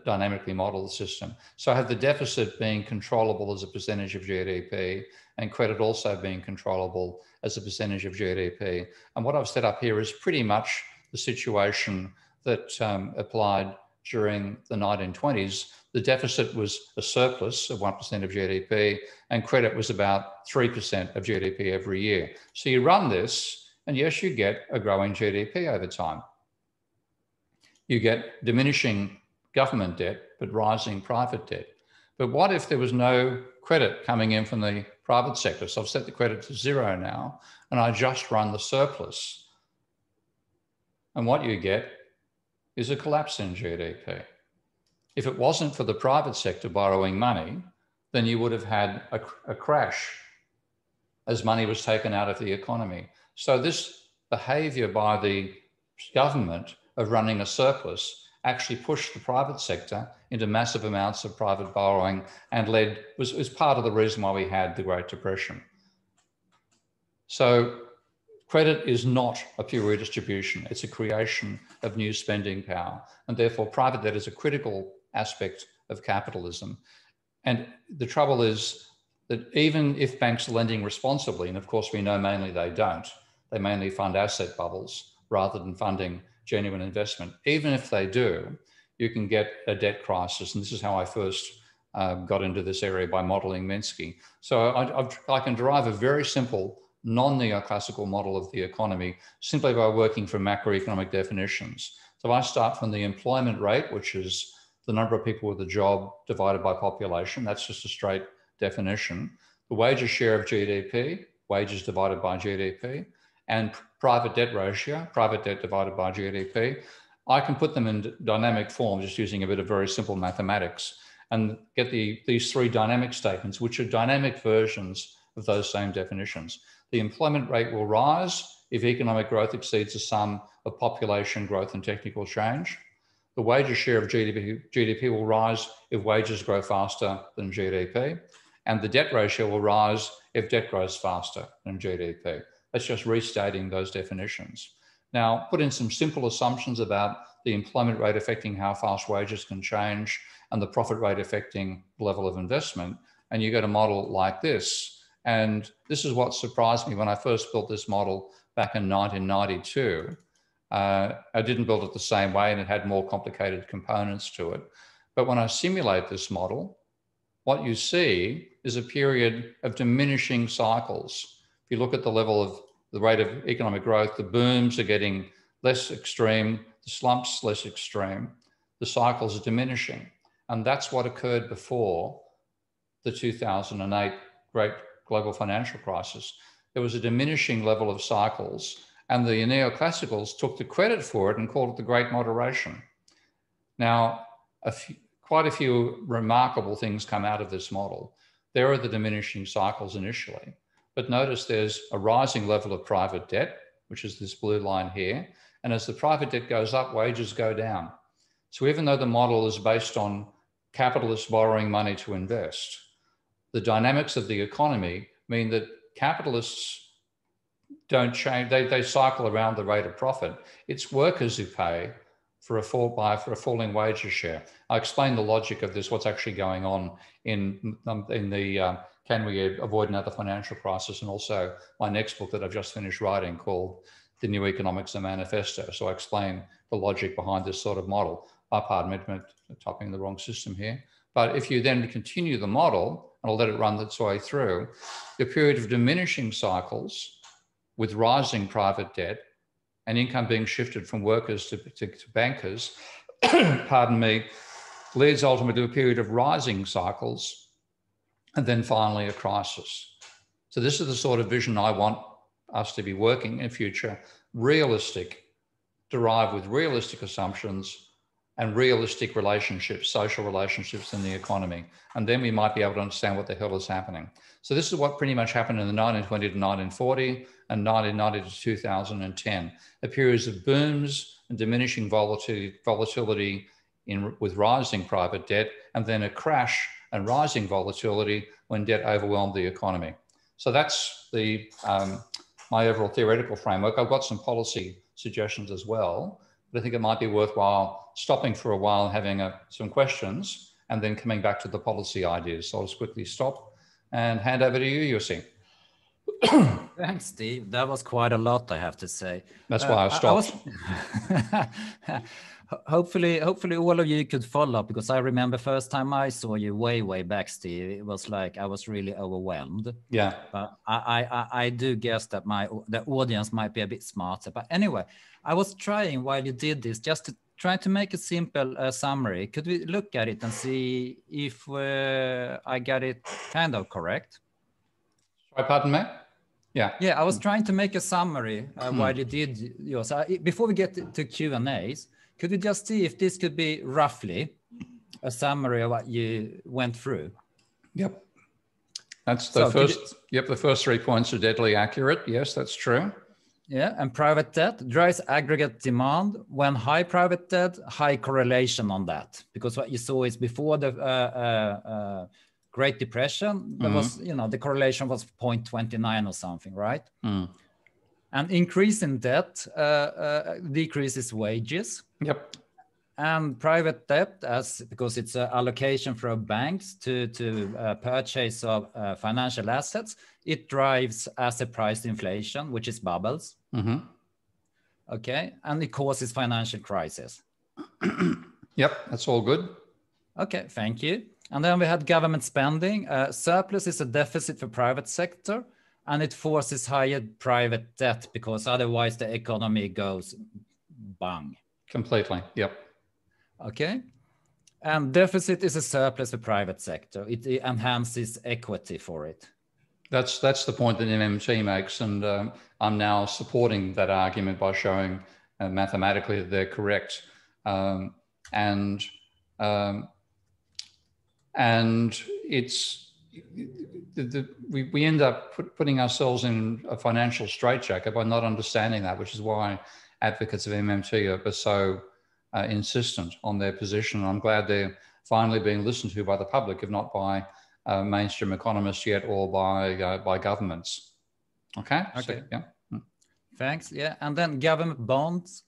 dynamically model the system. So I have the deficit being controllable as a percentage of GDP, and credit also being controllable as a percentage of GDP. And what I've set up here is pretty much the situation that applied during the 1920s. The deficit was a surplus of 1% of GDP, and credit was about 3% of GDP every year. So you run this, and yes, you get a growing GDP over time. You get diminishing government debt, but rising private debt. But what if there was no credit coming in from the private sector? So I've set the credit to 0 now, and I just run the surplus. And what you get is a collapse in GDP. If it wasn't for the private sector borrowing money, then you would have had a crash as money was taken out of the economy. So this behavior by the government of running a surplus actually pushed the private sector into massive amounts of private borrowing, and was part of the reason why we had the Great Depression. So credit is not a pure redistribution. It's a creation of new spending power. And therefore, private debt is a critical aspect of capitalism. And the trouble is that even if banks are lending responsibly, and of course we know mainly they don't, they mainly fund asset bubbles rather than funding genuine investment. Even if they do, you can get a debt crisis. And this is how I first got into this area, by modeling Minsky. So I can derive a very simple non-neoclassical model of the economy simply by working from macroeconomic definitions. So I start from the employment rate, which is the number of people with a job divided by population. That's just a straight definition. The wages share of GDP, wages divided by GDP, and private debt ratio, private debt divided by GDP. I can put them in dynamic form just using a bit of very simple mathematics, and get these 3 dynamic statements, which are dynamic versions of those same definitions. The employment rate will rise if economic growth exceeds the sum of population growth and technical change. The wages share of GDP will rise if wages grow faster than GDP. And the debt ratio will rise if debt grows faster than GDP. That's just restating those definitions. Now, put in some simple assumptions about the employment rate affecting how fast wages can change, and the profit rate affecting the level of investment, and you get a model like this. And this is what surprised me when I first built this model back in 1992. I didn't build it the same way, and it had more complicated components to it. But when I simulate this model, what you see is a period of diminishing cycles. If you look at the level of the rate of economic growth, the booms are getting less extreme, the slumps less extreme, the cycles are diminishing. And that's what occurred before the 2008 Great Global Financial Crisis. There was a diminishing level of cycles, and the Neoclassicals took the credit for it and called it the Great Moderation. Now, quite a few remarkable things come out of this model. There are the diminishing cycles initially, but notice there's a rising level of private debt, which is this blue line here. And as the private debt goes up, wages go down. So even though the model is based on capitalists borrowing money to invest, the dynamics of the economy mean that capitalists don't change, they cycle around the rate of profit. It's workers who pay for a falling wages share. I explained the logic of this, what's actually going on in the Can We Avoid Another Financial Crisis, and also my next book that I've just finished writing called The New Economics, a Manifesto. So I explain the logic behind this sort of model. Pardon me, I'm typing the wrong system here. But if you then continue the model, and I'll let it run its way through, the period of diminishing cycles with rising private debt and income being shifted from workers to bankers, pardon me, leads ultimately to a period of rising cycles and then finally a crisis. So this is the sort of vision I want us to be working in future, realistic, derived with realistic assumptions and realistic relationships, social relationships in the economy. And then we might be able to understand what the hell is happening. So this is what pretty much happened in the 1920 to 1940 and 1990 to 2010, a period of booms and diminishing volatility with rising private debt, and then a crash and rising volatility when debt overwhelmed the economy. So that's the my overall theoretical framework. I've got some policy suggestions as well, but I think it might be worthwhile stopping for a while and having some questions and then coming back to the policy ideas. So I'll just quickly stop and hand over to you, Jussi. Thanks, Steve. That was quite a lot, I have to say. That's why I stopped. Hopefully all of you could follow, because I remember first time I saw you way back, Steve, it was like I was really overwhelmed. Yeah. But I do guess that the audience might be a bit smarter. But anyway, I was trying while you did this just to try to make a simple summary. Could we look at it and see if I got it kind of correct? Sorry, pardon me? Yeah. Yeah, I was trying to make a summary while you did yours. Before we get to Q&As, could we just see if this could be roughly a summary of what you went through? Yep. That's the first. Yep, the first 3 points are deadly accurate. Yes, that's true. Yeah, and private debt drives aggregate demand. When high private debt, high correlation on that, because what you saw is before the Great Depression, there was, the correlation was 0.29 or something, right? And increase in debt decreases wages. Yep. And private debt, because it's an allocation from banks to purchase of financial assets, it drives asset price inflation, which is bubbles. Okay, and it causes financial crisis. Yep, that's all good. Okay, thank you. And then we had government spending. Surplus is a deficit for private sector, and it forces higher private debt because otherwise the economy goes bang. Completely, yep. Okay. And deficit is a surplus for private sector. It enhances equity for it. That's the point that MMT makes, and I'm now supporting that argument by showing mathematically that they're correct. And it's we end up putting ourselves in a financial straitjacket by not understanding that, which is why advocates of MMT are so insistent on their position. I'm glad they're finally being listened to by the public, if not by mainstream economists yet, or by governments. Okay. Okay. So, yeah. Thanks. Yeah, and then government bonds.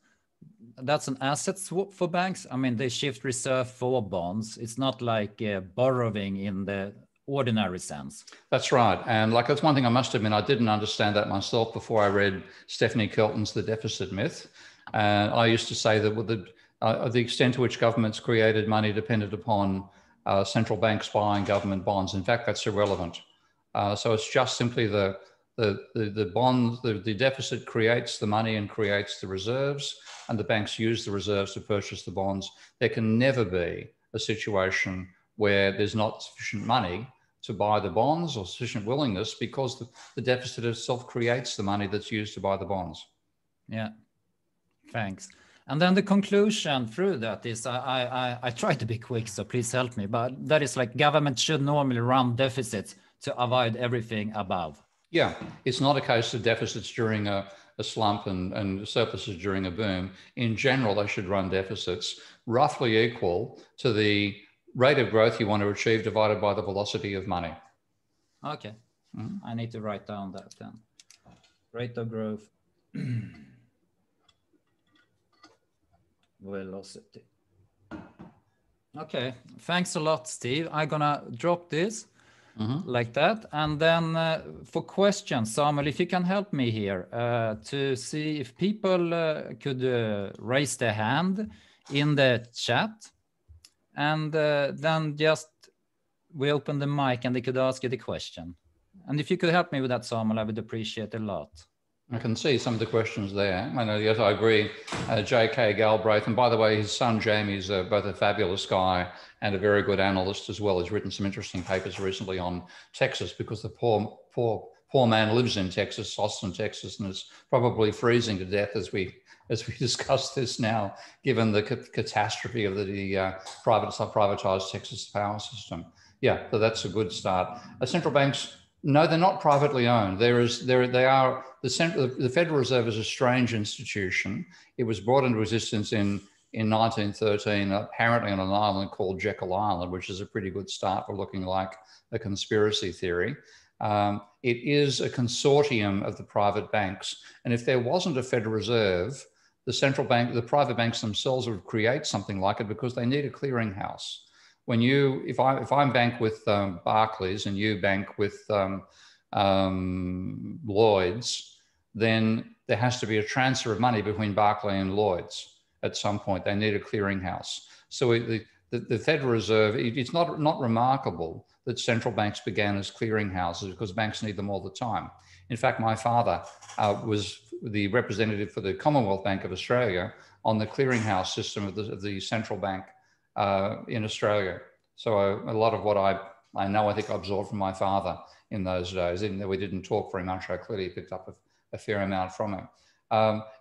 That's an asset swap for banks. I mean, they shift reserve for bonds. It's not like borrowing in the ordinary sense. That's right. And like, that's one thing I must admit, I didn't understand that myself before I read Stephanie Kelton's The Deficit Myth. And I used to say that with the extent to which governments created money depended upon central banks buying government bonds. In fact, that's irrelevant. So it's just simply the bonds, the deficit creates the money and creates the reserves, and the banks use the reserves to purchase the bonds. There can never be a situation where there's not sufficient money to buy the bonds or sufficient willingness, because the deficit itself creates the money that's used to buy the bonds. Yeah, thanks. And then the conclusion through that is, I try to be quick, so please help me, but that is like government should normally run deficits to avoid everything above. Yeah, it's not a case of deficits during a slump and surpluses during a boom. In general, they should run deficits roughly equal to the rate of growth you want to achieve divided by the velocity of money. Okay, I need to write down that then. Rate of growth, velocity. Okay, thanks a lot, Steve. I'm gonna drop this like that. And then for questions, Samuel, if you can help me here to see if people could raise their hand in the chat. And then just we open the mic and they could ask you the question. And if you could help me with that, Samuel, I would appreciate it a lot. I can see some of the questions there. Yes, I agree. J.K. Galbraith, and by the way, his son Jamie is both a fabulous guy and a very good analyst as well. He's written some interesting papers recently on Texas, because the poor man lives in Texas, Austin, Texas, and is probably freezing to death as we discuss this now, given the catastrophe of the privatized Texas power system. Yeah, so that's a good start. Central banks, no, they're not privately owned. The Federal Reserve is a strange institution. It was brought into existence in 1913, apparently on an island called Jekyll Island, which is a pretty good start for looking like a conspiracy theory. It is a consortium of the private banks. And if there wasn't a Federal Reserve, the private banks themselves would create something like it, because they need a clearinghouse. If I bank with Barclays and you bank with Lloyd's, then there has to be a transfer of money between Barclays and Lloyd's at some point. They need a clearinghouse. So the Federal Reserve, it's not remarkable that central banks began as clearinghouses, because banks need them all the time. In fact, my father was the representative for the Commonwealth Bank of Australia on the clearinghouse system of the central bank in Australia. So a lot of what I know, I think I absorbed from my father in those days. Even though we didn't talk very much, I clearly picked up a fair amount from him.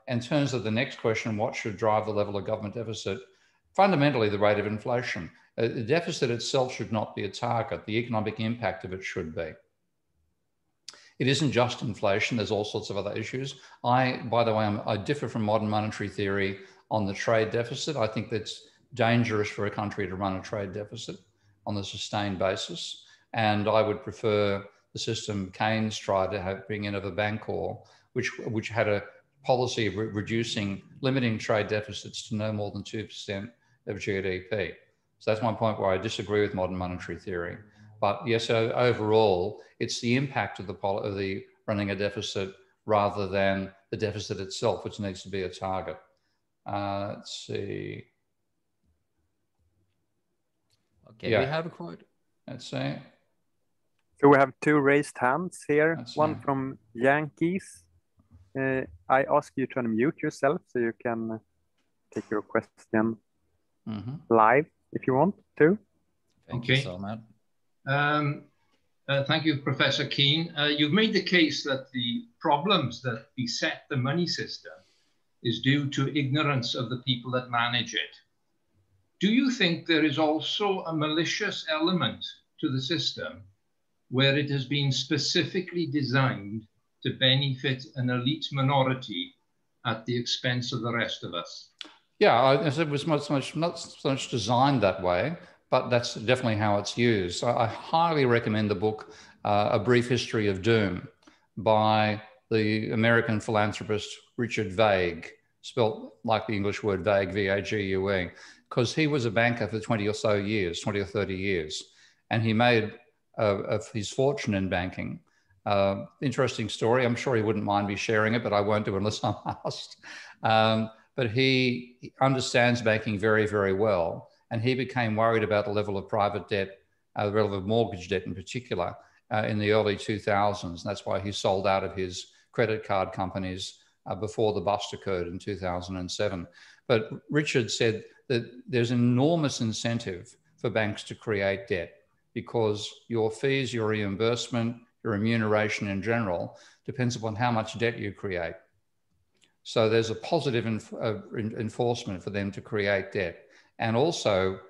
In terms of the next question, what should drive the level of government deficit? Fundamentally, the rate of inflation. The deficit itself should not be a target. The economic impact of it should be. It isn't just inflation. There's all sorts of other issues. By the way, I differ from modern monetary theory on the trade deficit. I think that's dangerous for a country to run a trade deficit on a sustained basis. And I would prefer the system Keynes tried to bring in of a Bancor, which had a policy of limiting trade deficits to no more than 2% of GDP. So that's my point where I disagree with modern monetary theory. But yes, overall, it's the impact of the running a deficit rather than the deficit itself, which needs to be a target. Let's see. Okay, yeah. We have a quote. Let's see. So we have two raised hands here. One from Yankees. I ask you to unmute yourself so you can take your question live if you want to. Thank you so much. Thank you, Professor Keane. You've made the case that the problems that beset the money system is due to ignorance of the people that manage it. Do you think there is also a malicious element to the system where it has been specifically designed to benefit an elite minority at the expense of the rest of us? Yeah, it was not so much designed that way, but that's definitely how it's used. I highly recommend the book, A Brief History of Doom, by the American philanthropist Richard Vague, spelt like the English word vague, V-A-G-U-E, because he was a banker for 20 or 30 years, and he made his fortune in banking. Interesting story. I'm sure he wouldn't mind me sharing it, but I won't do it unless I'm asked. But he understands banking very, very well. And he became worried about the level of private debt, the level of mortgage debt in particular, in the early 2000s. And that's why he sold out of his credit card companies before the bust occurred in 2007. But Richard said that there's enormous incentive for banks to create debt because your fees, your reimbursement, your remuneration in general depends upon how much debt you create. So there's a positive enforcement for them to create debt. And also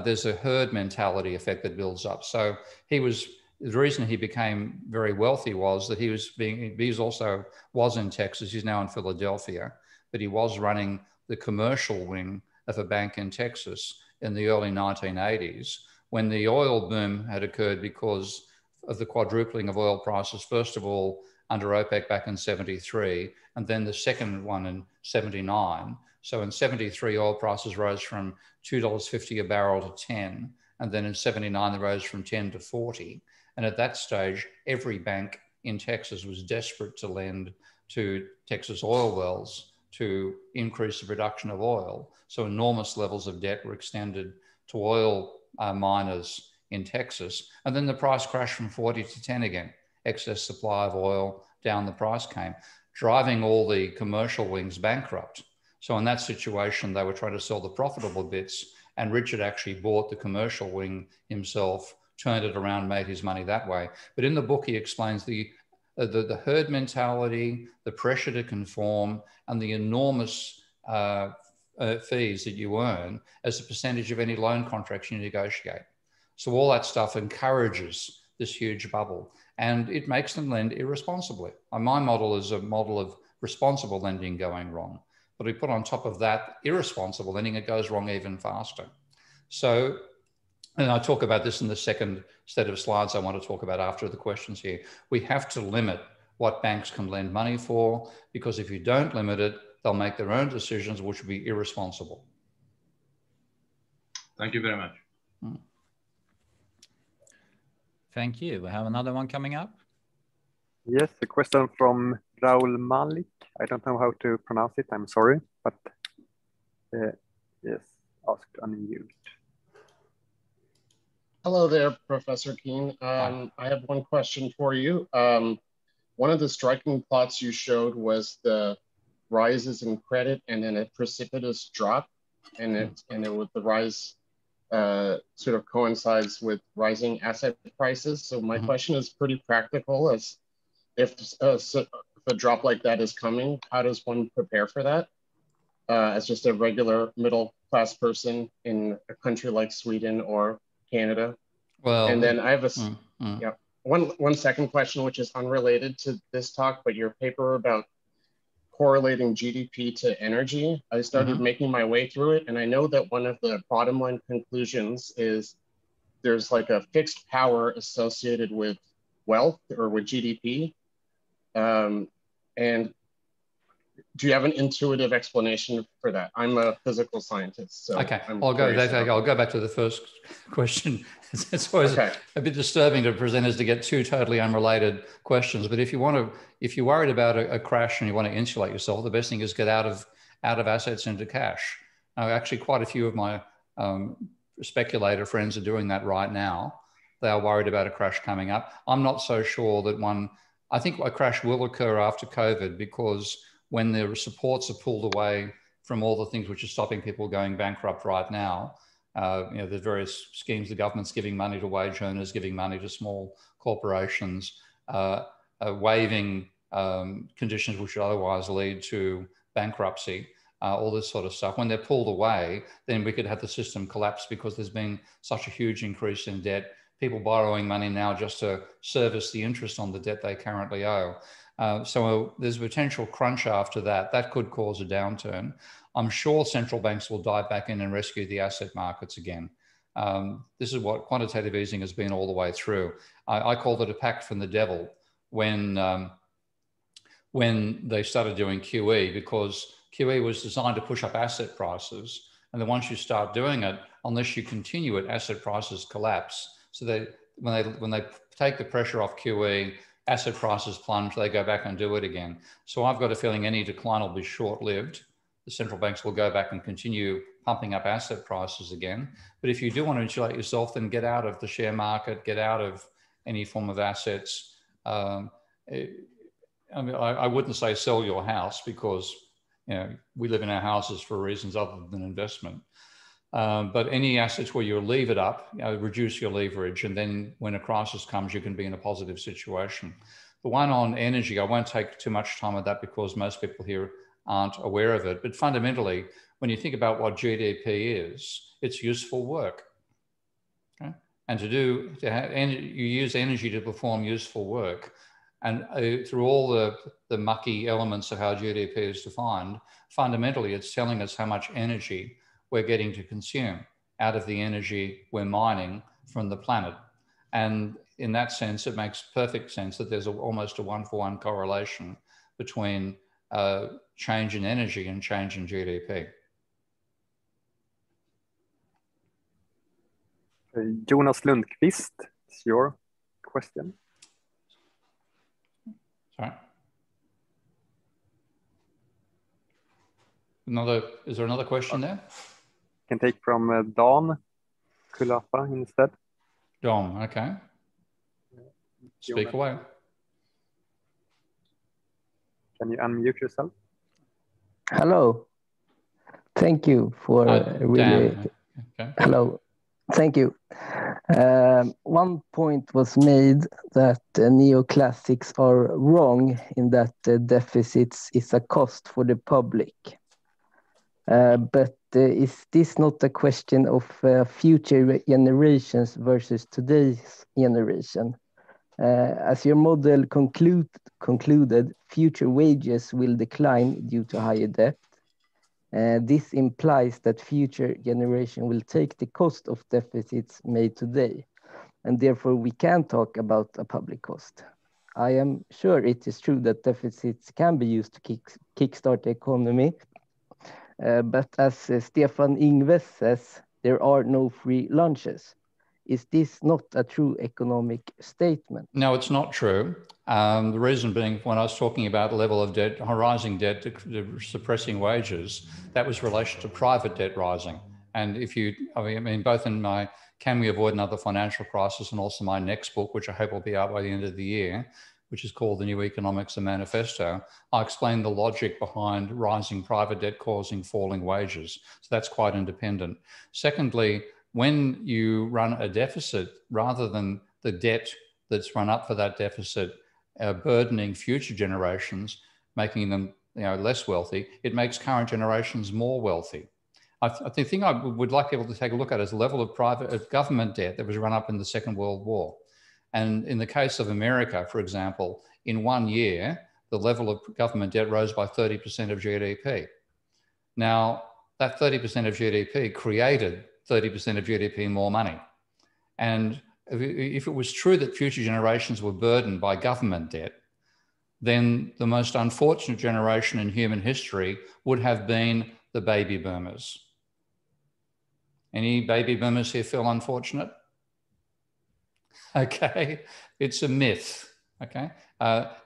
there's a herd mentality effect that builds up. So the reason he became very wealthy was that he was in Texas, he's now in Philadelphia, but he was running the commercial wing of a bank in Texas in the early 1980s when the oil boom had occurred because of the quadrupling of oil prices, first of all, under OPEC back in 73, and then the second one in 79. So in 73, oil prices rose from $2.50 a barrel to 10. And then in 79, they rose from 10 to 40. And at that stage, every bank in Texas was desperate to lend to Texas oil wells to increase the production of oil. So enormous levels of debt were extended to oil miners in Texas. And then the price crashed from 40 to 10 again. Excess supply of oil, down the price came, driving all the commercial wings bankrupt. So in that situation, they were trying to sell the profitable bits, and Richard actually bought the commercial wing himself, turned it around, made his money that way. But in the book, he explains the herd mentality, the pressure to conform, and the enormous fees that you earn as a percentage of any loan contracts you negotiate. So all that stuff encourages this huge bubble, and it makes them lend irresponsibly. My model is a model of responsible lending going wrong, but we put on top of that irresponsible lending, it goes wrong even faster. So, and I talk about this in the second set of slides I want to talk about after the questions here. We have to limit what banks can lend money for, because if you don't limit it, they'll make their own decisions, which will be irresponsible. Thank you very much. Thank you. We have another one coming up. Yes, a question from Raul Malik. I don't know how to pronounce it, I'm sorry, but yes, asked unmute. Hello there, Professor Keen. I have one question for you. One of the striking plots you showed was the rises in credit and then a precipitous drop, and it with the rise sort of coincides with rising asset prices. So my question is pretty practical, as if a drop like that is coming, how does one prepare for that? As just a regular middle class person in a country like Sweden or Canada. Well, and then I have one second question, which is unrelated to this talk, but your paper about correlating GDP to energy. I started making my way through it, and I know that one of the bottom line conclusions is there's like a fixed power associated with wealth or with GDP. And do you have an intuitive explanation for that? I'm a physical scientist, so okay. I'll go back to the first question. It's always a bit disturbing to presenters to get two totally unrelated questions. But if you're worried about a crash and you want to insulate yourself, the best thing is get out of assets into cash. Actually, quite a few of my speculator friends are doing that right now. They are worried about a crash coming up. I'm not so sure that I think a crash will occur after COVID, because when the supports are pulled away from all the things which are stopping people going bankrupt right now, there's various schemes, the government's giving money to wage earners, giving money to small corporations, waiving conditions which would otherwise lead to bankruptcy, all this sort of stuff. When they're pulled away, then we could have the system collapse, because there's been such a huge increase in debt, people borrowing money now just to service the interest on the debt they currently owe. So there's a potential crunch after that. That could cause a downturn. I'm sure central banks will dive back in and rescue the asset markets again. This is what quantitative easing has been all the way through. I called it a pact from the devil when they started doing QE, because QE was designed to push up asset prices. And then once you start doing it, unless you continue it, asset prices collapse. So when they take the pressure off QE, asset prices plunge, they go back and do it again. So I've got a feeling any decline will be short-lived. the central banks will go back and continue pumping up asset prices again. But if you do want to insulate yourself, then get out of the share market, get out of any form of assets. I mean, I wouldn't say sell your house, because we live in our houses for reasons other than investment. But any assets where you leave it up, reduce your leverage, and then when a crisis comes, you can be in a positive situation. The one on energy, I won't take too much time on that because most people here aren't aware of it. But fundamentally, when you think about what GDP is, it's useful work. Okay? And you use energy to perform useful work. And through all the mucky elements of how GDP is defined, fundamentally, it's telling us how much energy we're getting to consume out of the energy we're mining from the planet. And in that sense, it makes perfect sense that there's almost a one-for-one correlation between change in energy and change in GDP. Jonas Lundqvist, it's your question. Sorry. Is there another question there? Can take from Don Kulapa instead. Dom, okay. Speak away. Can you unmute yourself? Hello. Thank you for really. Dan. Okay. Hello. Thank you. One point was made that neoclassics are wrong in that deficits is a cost for the public. But is this not a question of future generations versus today's generation? As your model concluded, future wages will decline due to higher debt. This implies that future generation will take the cost of deficits made today, and therefore we can talk about a public cost. I am sure it is true that deficits can be used to kickstart the economy, but as Stefan Ingves says, there are no free lunches. Is this not a true economic statement? No, it's not true. The reason being, when I was talking about the level of debt, rising debt, suppressing wages, that was in relation to private debt rising. And if you, I mean, both in my Can We Avoid Another Financial Crisis and also my next book, which I hope will be out by the end of the year, which is called The New Economics, a Manifesto, I explain the logic behind rising private debt causing falling wages. So that's quite independent. Secondly, when you run a deficit, rather than the debt that's run up for that deficit burdening future generations, making them less wealthy, it makes current generations more wealthy. The thing I would like people to take a look at is the level of government debt that was run up in the Second World War. And in the case of America, for example, in 1 year, the level of government debt rose by 30% of GDP. Now, that 30% of GDP created 30% of GDP more money. And if it was true that future generations were burdened by government debt, then the most unfortunate generation in human history would have been the baby boomers. Any baby boomers here feel unfortunate? Okay, it's a myth. Okay,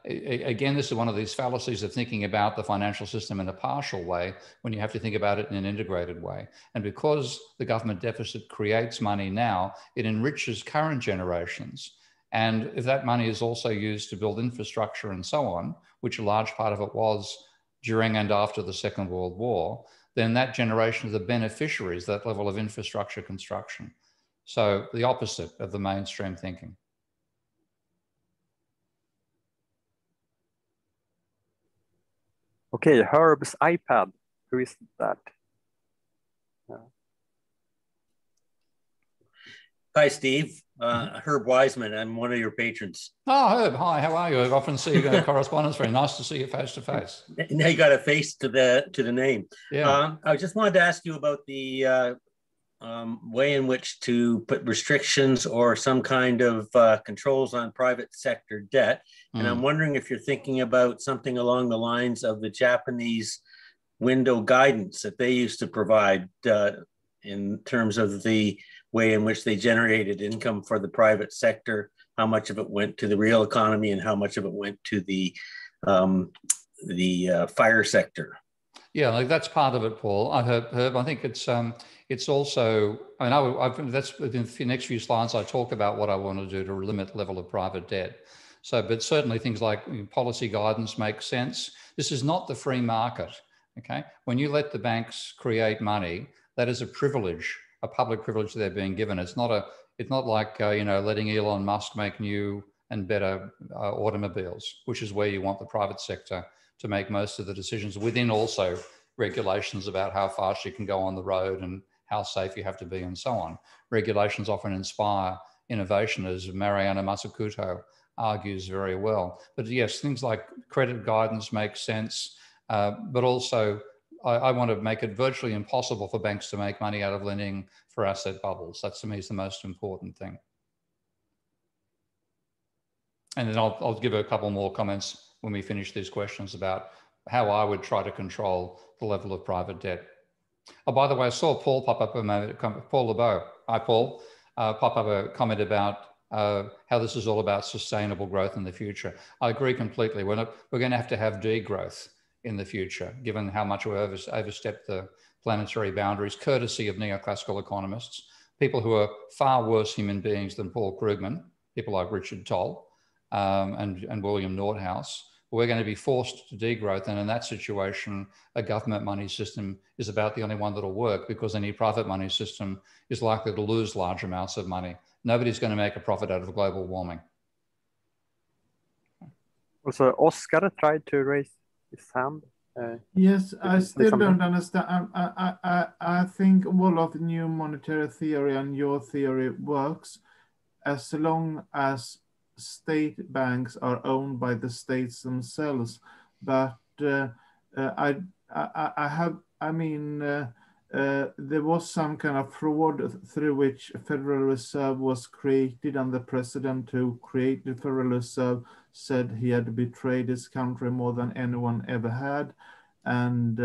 again, this is one of these fallacies of thinking about the financial system in a partial way when you have to think about it in an integrated way. And because the government deficit creates money now, it enriches current generations. And if that money is also used to build infrastructure and so on, which a large part of it was during and after the Second World War, then that generation is the beneficiaries, that level of infrastructure construction. So the opposite of the mainstream thinking. Okay, Herb's iPad. Who is that? Hi, Steve. Herb Wiseman. I'm one of your patrons. Oh, Herb. Hi, how are you? I often see you in correspondence. Very nice to see you face to face. Now you got a face to the name. Yeah. I just wanted to ask you about the way in which to put restrictions or some kind of controls on private sector debt. And I'm wondering if you're thinking about something along the lines of the Japanese window guidance that they used to provide in terms of the way in which they generated income for the private sector, how much of it went to the real economy and how much of it went to the fire sector. Yeah, like that's part of it, Paul. Herb, I think it's also, I mean, that's in the next few slides, I talk about what I want to do to limit level of private debt. So, but certainly things like policy guidance make sense. This is not the free market, okay? When you let the banks create money, that is a privilege, a public privilege they're being given. It's not like, you know, letting Elon Musk make new and better automobiles, which is where you want the private sector to make most of the decisions within also regulations about how fast you can go on the road and how safe you have to be and so on. Regulations often inspire innovation, as Mariana Mazzucato argues very well. But yes, things like credit guidance make sense, but also I want to make it virtually impossible for banks to make money out of lending for asset bubbles. That to me is the most important thing. And then I'll give a couple more comments when we finish these questions about how I would try to control the level of private debt. Oh, by the way, I saw Paul pop up a moment, Paul LeBeau. Hi, Paul. Pop up a comment about how this is all about sustainable growth in the future. I agree completely. We're going to have degrowth in the future, given how much we overstepped the planetary boundaries, courtesy of neoclassical economists, people who are far worse human beings than Paul Krugman, people like Richard Toll, and William Nordhaus. We're going to be forced to degrowth, and in that situation, a government money system is about the only one that'll work, because any private money system is likely to lose large amounts of money. Nobody's going to make a profit out of global warming. Also, Oscar tried to raise his hand. Yes, I still don't understand. I think all of the new monetary theory and your theory works as long as state banks are owned by the states themselves. But there was some kind of fraud through which Federal Reserve was created, and the president who created the Federal Reserve said he had betrayed his country more than anyone ever had. And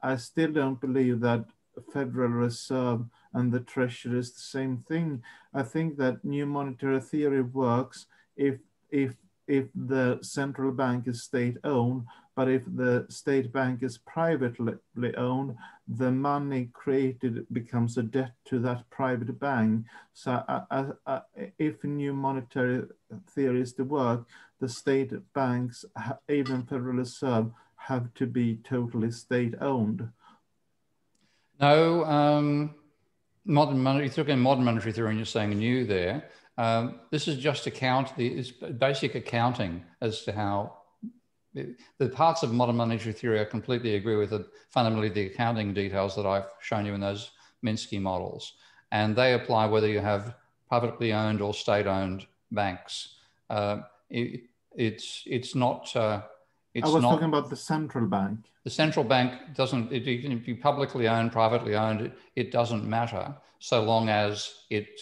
I still don't believe that Federal Reserve and the Treasury is the same thing. I think that new monetary theory works if the central bank is state-owned, but if the state bank is privately owned, the money created becomes a debt to that private bank. So if new monetary theory is to work, the state banks, even Federal Reserve, have to be totally state-owned. No, modern monetary theory, and you're saying new there. This is just it's basic accounting as to how the parts of modern monetary theory I completely agree with, fundamentally the accounting details that I've shown you in those Minsky models. And they apply whether you have publicly owned or state-owned banks. It's not... I was talking about the central bank. The central bank doesn't, it can be publicly owned, privately owned, it doesn't matter so long as it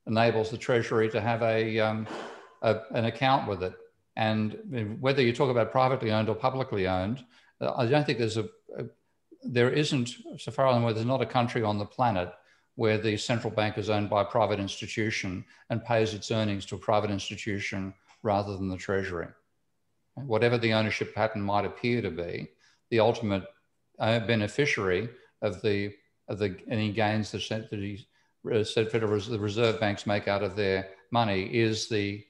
enables the Treasury to have an account with it. And whether you talk about privately owned or publicly owned, I don't think there isn't, so far as I'm aware, there's not a country on the planet where the central bank is owned by a private institution and pays its earnings to a private institution rather than the Treasury. Whatever the ownership pattern might appear to be, the ultimate beneficiary of any gains that the Reserve banks make out of their money is the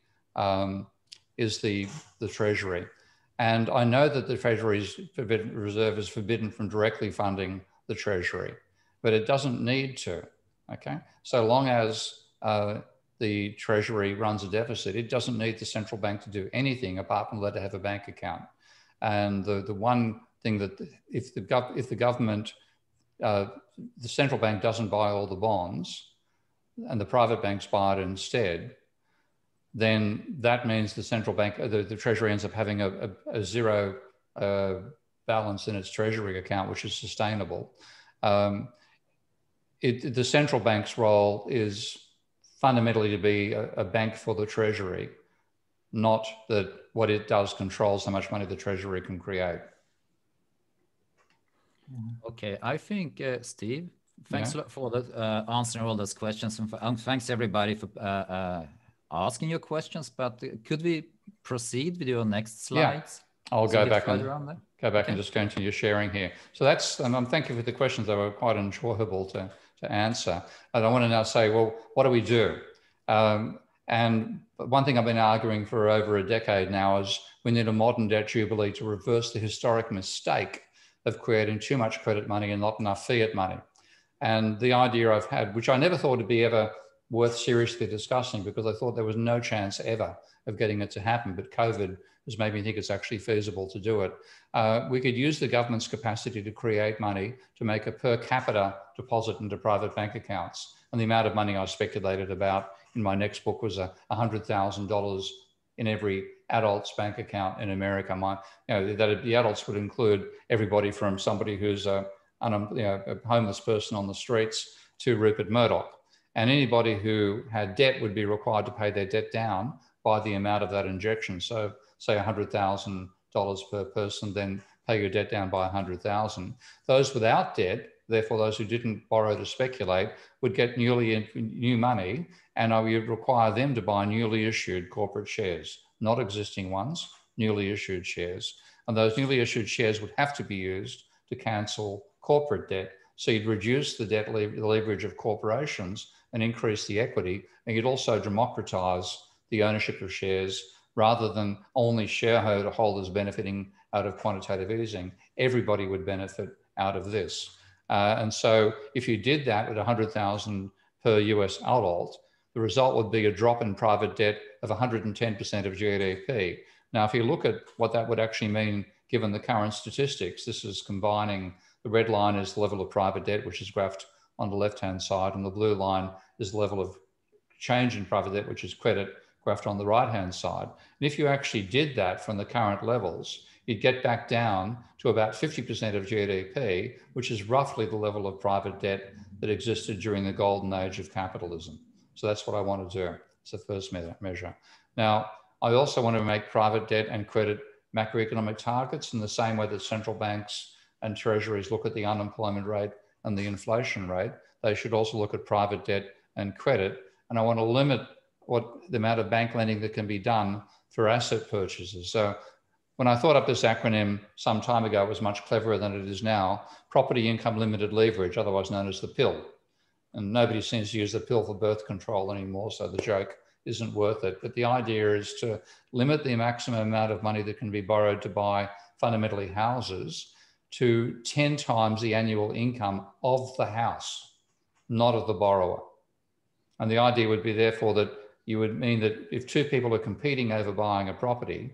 Treasury. And I know that the Reserve is forbidden from directly funding the Treasury, but it doesn't need to. Okay, so long as the Treasury runs a deficit, it doesn't need the central bank to do anything apart from let it have a bank account. And the one thing that if the government, the central bank doesn't buy all the bonds and the private banks buy it instead, then that means the central bank, the Treasury ends up having a zero balance in its Treasury account, which is sustainable. The central bank's role is fundamentally to be a bank for the Treasury, not that what it does controls how much money the Treasury can create. Okay, I think, Steve, thanks a lot for answering all those questions. And thanks everybody for asking your questions, but could we proceed with your next slides? I'll go back and just continue sharing here. So that's, and thank you for the questions. They were quite enjoyable to answer. And I want to now say, well, what do we do? And one thing I've been arguing for over a decade now is we need a modern debt jubilee to reverse the historic mistake of creating too much credit money and not enough fiat money. And the idea I've had, which I never thought would be ever worth seriously discussing because I thought there was no chance ever of getting it to happen, but COVID has made me think it's actually feasible to do it. We could use the government's capacity to create money to make a per capita deposit into private bank accounts. And the amount of money I speculated about in my next book was $100,000 in every adult's bank account in America. The adults would include everybody from somebody who's a homeless person on the streets to Rupert Murdoch. And anybody who had debt would be required to pay their debt down by the amount of that injection. So say $100,000 per person, then pay your debt down by 100,000. Those without debt, therefore those who didn't borrow to speculate, would get new money, and I would require them to buy newly issued corporate shares, not existing ones, newly issued shares. And those newly issued shares would have to be used to cancel corporate debt. So you'd reduce the debt leverage of corporations and increase the equity, and you'd also democratize the ownership of shares rather than only shareholders benefiting out of quantitative easing. Everybody would benefit out of this. And so if you did that with 100,000 per US adult, the result would be a drop in private debt of 110% of GDP. Now, if you look at what that would actually mean, given the current statistics, this is combining, the red line is the level of private debt, which is graphed on the left-hand side, and the blue line is the level of change in private debt, which is credit, graphed on the right-hand side. And if you actually did that from the current levels, you'd get back down to about 50% of GDP, which is roughly the level of private debt that existed during the golden age of capitalism. So that's what I want to do. It's the first measure. Now, I also want to make private debt and credit macroeconomic targets in the same way that central banks and treasuries look at the unemployment rate and the inflation rate. They should also look at private debt and credit. And I want to limit the amount of bank lending that can be done for asset purchases. So when I thought up this acronym some time ago, it was much cleverer than it is now. Property income limited leverage, otherwise known as the PIL. And nobody seems to use the PIL for birth control anymore, so the joke isn't worth it. But the idea is to limit the maximum amount of money that can be borrowed to buy fundamentally houses to 10 times the annual income of the house, not of the borrower. And the idea would be therefore that you would mean that if two people are competing over buying a property,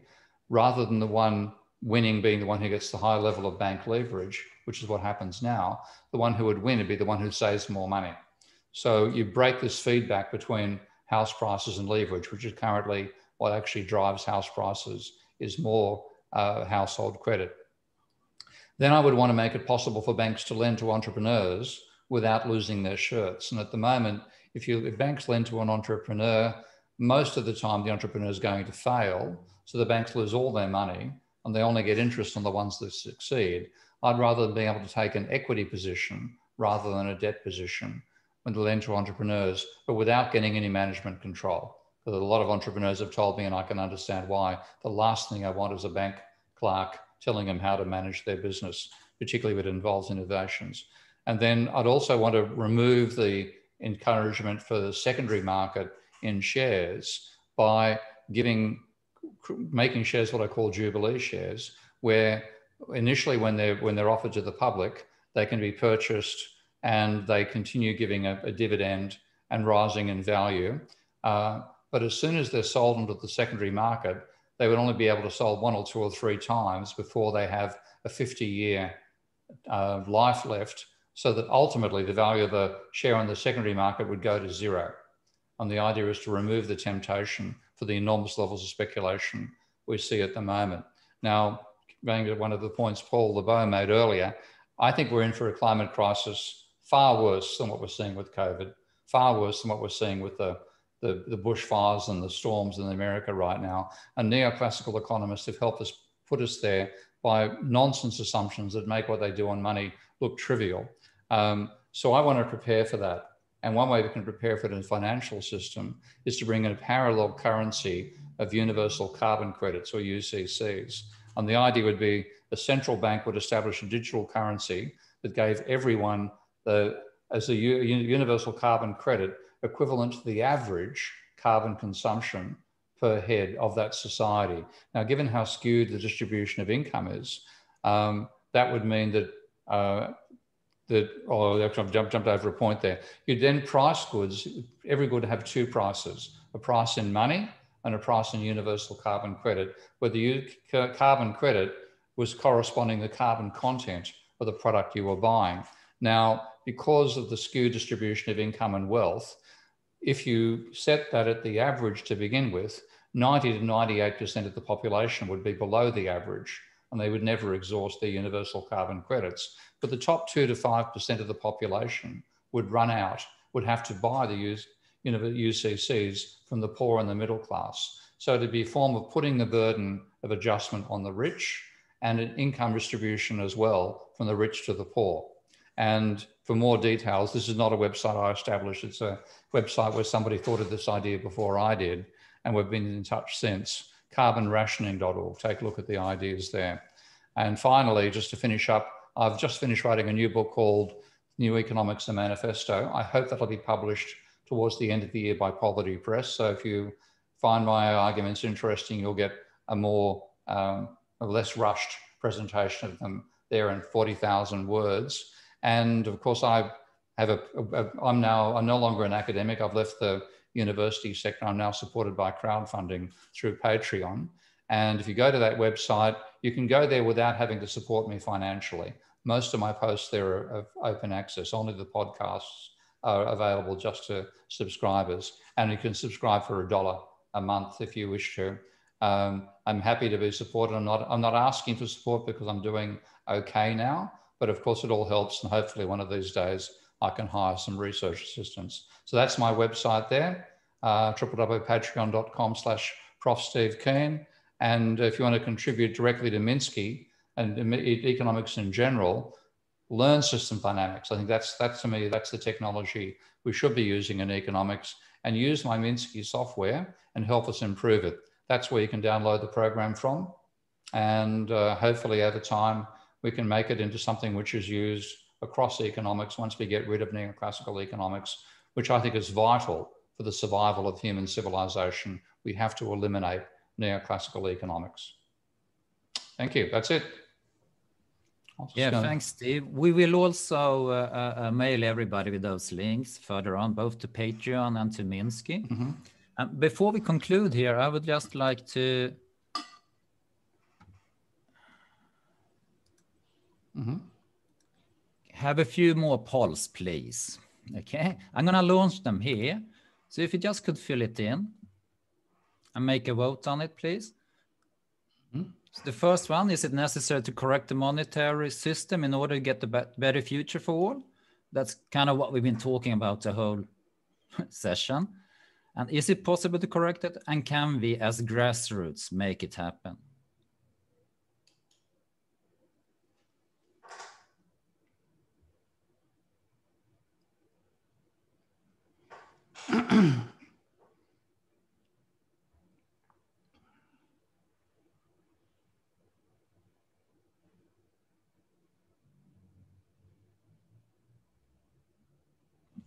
rather than the one winning being the one who gets the high level of bank leverage, which is what happens now, the one who would win would be the one who saves more money. So you break this feedback between house prices and leverage, which is currently what actually drives house prices, is more household credit. Then I would want to make it possible for banks to lend to entrepreneurs without losing their shirts. And at the moment, if banks lend to an entrepreneur, most of the time the entrepreneur is going to fail. So the banks lose all their money and they only get interest on the ones that succeed. I'd rather than being able to take an equity position rather than a debt position when they lend to entrepreneurs, but without getting any management control. Because a lot of entrepreneurs have told me, and I can understand why, the last thing I want is a bank clerk telling them how to manage their business, particularly if it involves innovations. And then I'd also want to remove the encouragement for the secondary market in shares by making shares what I call Jubilee shares, where initially when they're offered to the public, they can be purchased and they continue giving a dividend and rising in value. But as soon as they're sold into the secondary market, they would only be able to sell 1 or 2 or 3 times before they have a 50-year life left, so that ultimately the value of the share on the secondary market would go to 0. And the idea is to remove the temptation for the enormous levels of speculation we see at the moment. Now, going to one of the points Paul LeBeau made earlier, I think we're in for a climate crisis far worse than what we're seeing with COVID, far worse than what we're seeing with the bushfires and the storms in America right now. And neoclassical economists have helped us put us there by nonsense assumptions that make what they do on money look trivial. So I want to prepare for that. And one way we can prepare for it in the financial system is to bring in a parallel currency of universal carbon credits, or UCCs. And the idea would be a central bank would establish a digital currency that gave everyone as a universal carbon credit equivalent to the average carbon consumption per head of that society. Now, given how skewed the distribution of income is, that would mean that, I've jumped over a point there. You then price goods, every good have two prices, a price in money and a price in universal carbon credit, where the carbon credit was corresponding to the carbon content of the product you were buying. Now, because of the skewed distribution of income and wealth, if you set that at the average to begin with, 90 to 98% of the population would be below the average, and they would never exhaust their universal carbon credits. But the top 2 to 5% of the population would run out, would have to buy the UCCs from the poor and the middle class. So it'd be a form of putting the burden of adjustment on the rich and an income distribution as well from the rich to the poor. And for more details, this is not a website I established. It's a website where somebody thought of this idea before I did, and we've been in touch since, carbonrationing.org. Take a look at the ideas there. And finally, just to finish up, I've just finished writing a new book called New Economics, a Manifesto. I hope that'll be published towards the end of the year by Quality Press. So if you find my arguments interesting, you'll get a more, a less rushed presentation of them there in 40,000 words. And of course, I'm no longer an academic. I've left the university sector. I'm now supported by crowdfunding through Patreon. And if you go to that website, you can go there without having to support me financially. Most of my posts there are open access. Only the podcasts are available just to subscribers. And you can subscribe for $1 a month if you wish to. I'm happy to be supported. I'm not asking for support because I'm doing okay now. But of course, it all helps. And hopefully one of these days, I can hire some research assistants. So that's my website there, www.patreon.com/ProfSteveKeen. And if you want to contribute directly to Minsky and economics in general, learn system dynamics. I think that's to me, that's the technology we should be using in economics, and use my Minsky software and help us improve it. That's where you can download the program from. And hopefully over time, we can make it into something which is used across economics once we get rid of neoclassical economics, which I think is vital for the survival of human civilization. We have to eliminate neoclassical economics. Thank you. That's it. Thanks, Steve. We will also mail everybody with those links further on, both to Patreon and to Minsky. Before we conclude here, I would just like to have a few more polls, please. Okay, I'm going to launch them here. So if you just could fill it in and make a vote on it, please. So the first one, is it necessary to correct the monetary system in order to get the better future for all? That's kind of what we've been talking about the whole session. And is it possible to correct it? And can we, as grassroots, make it happen?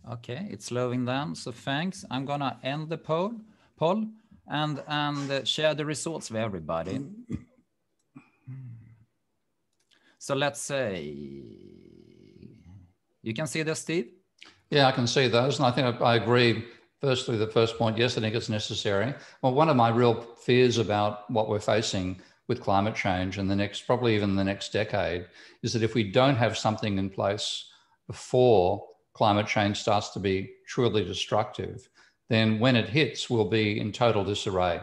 Okay, it's slowing down, so thanks. I'm gonna end the poll and share the results with everybody. So let's say, you can see this, Steve? Yeah, I can see those, and I think I agree. Firstly, the first point, yes, I think it's necessary. Well, one of my real fears about what we're facing with climate change in the next, probably even the next decade, is that if we don't have something in place before climate change starts to be truly destructive, then when it hits, we'll be in total disarray.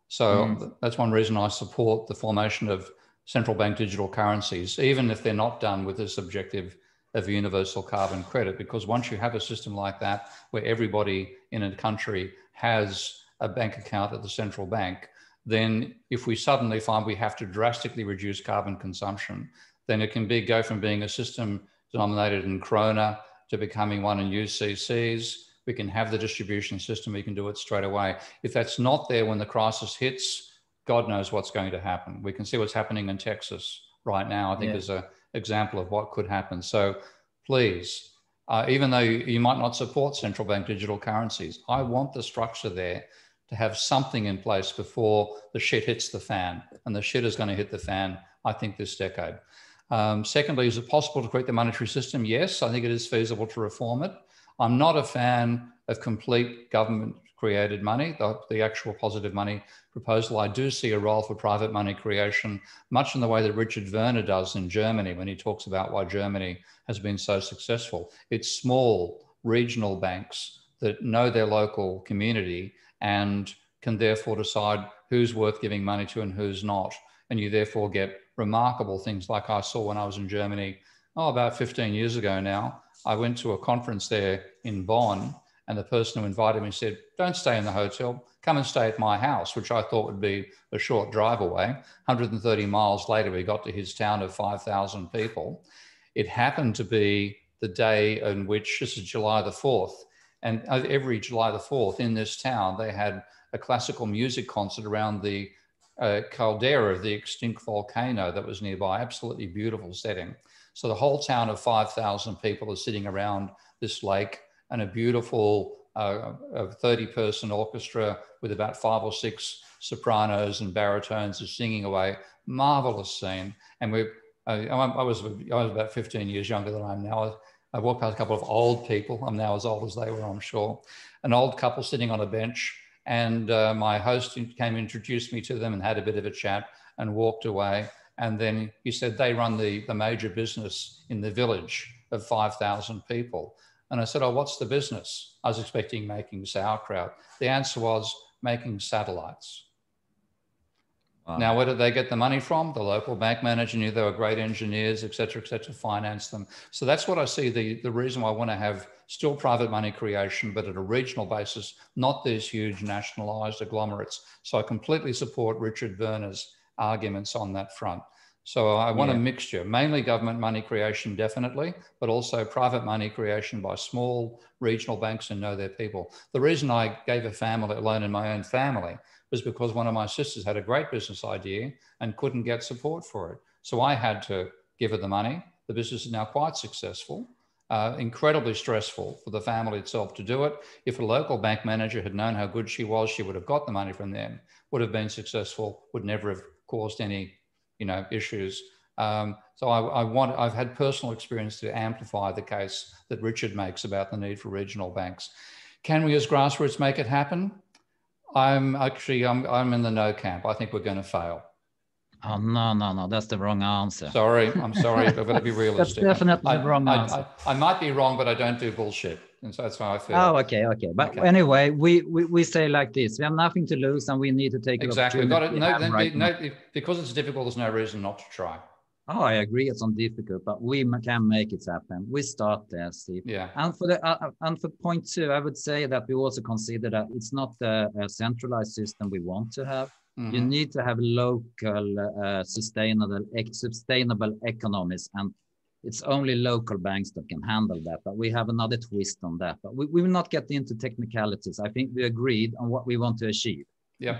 So that's one reason I support the formation of central bank digital currencies, even if they're not done with this objective of universal carbon credit, because once you have a system like that, where everybody in a country has a bank account at the central bank, then if we suddenly find we have to drastically reduce carbon consumption, then it can go from being a system denominated in krona to becoming one in UCCs. We can have the distribution system, we can do it straight away. If that's not there when the crisis hits, God knows what's going to happen. We can see what's happening in Texas right now. I think is an example of what could happen. So please, even though you might not support central bank digital currencies, I want the structure there to have something in place before the shit hits the fan. And the shit is going to hit the fan, I think, this decade. Secondly, is it possible to create the monetary system? Yes, I think it is feasible to reform it. I'm not a fan of complete government created money, the actual positive money proposal. I do see a role for private money creation, much in the way that Richard Werner does in Germany when he talks about why Germany has been so successful. It's small regional banks that know their local community and can therefore decide who's worth giving money to and who's not. And you therefore get remarkable things like I saw when I was in Germany, about 15 years ago now. I went to a conference there in Bonn, and the person who invited me said, don't stay in the hotel, come and stay at my house, which I thought would be a short drive away. 130 miles later, we got to his town of 5,000 people. It happened to be the day in which, this is July the 4th, and every July the 4th in this town, they had a classical music concert around the caldera of the extinct volcano that was nearby. Absolutely beautiful setting. So the whole town of 5,000 people are sitting around this lake, and a beautiful 30-person orchestra with about 5 or 6 sopranos and baritones is singing away. Marvelous scene. And I was about 15 years younger than I am now. I walked past a couple of old people. I'm now as old as they were, I'm sure. An old couple sitting on a bench, and my host came and introduced me to them and had a bit of a chat and walked away. And then he said they run the major business in the village of 5,000 people. And I said, oh, what's the business? I was expecting making sauerkraut. The answer was making satellites. Wow. Now, where did they get the money from? The local bank manager knew they were great engineers, et cetera, financed them. So that's what I see the reason why I want to have still private money creation, but at a regional basis, not these huge nationalized agglomerates. So I completely support Richard Werner's arguments on that front. So I want a mixture, mainly government money creation, definitely, but also private money creation by small regional banks who know their people. The reason I gave a loan in my own family was because one of my sisters had a great business idea and couldn't get support for it. So I had to give her the money. The business is now quite successful, incredibly stressful for the family itself to do it. If a local bank manager had known how good she was, she would have got the money from them, would have been successful, would never have caused any issues. So I've had personal experience to amplify the case that Richard makes about the need for regional banks. Can we as grassroots make it happen? I'm in the no camp. I think we're going to fail. Oh, no, that's the wrong answer. Sorry, I'm sorry. I've got to be realistic. That's definitely the wrong answer. I might be wrong, but I don't do bullshit. And so that's how I feel. Oh, okay. But anyway, we say like this, we have nothing to lose and we need to take exactly. We've got it. Because it's difficult, there's no reason not to try. Oh, I agree. It's difficult, but we can make it happen. We start there, Steve. Yeah. And for point 2, I would say that we also consider that it's not a centralized system we want to have. Mm-hmm. You need to have local, sustainable economies, and it's only local banks that can handle that. But we have another twist on that. But we will not get into technicalities. I think we agreed on what we want to achieve. Yeah.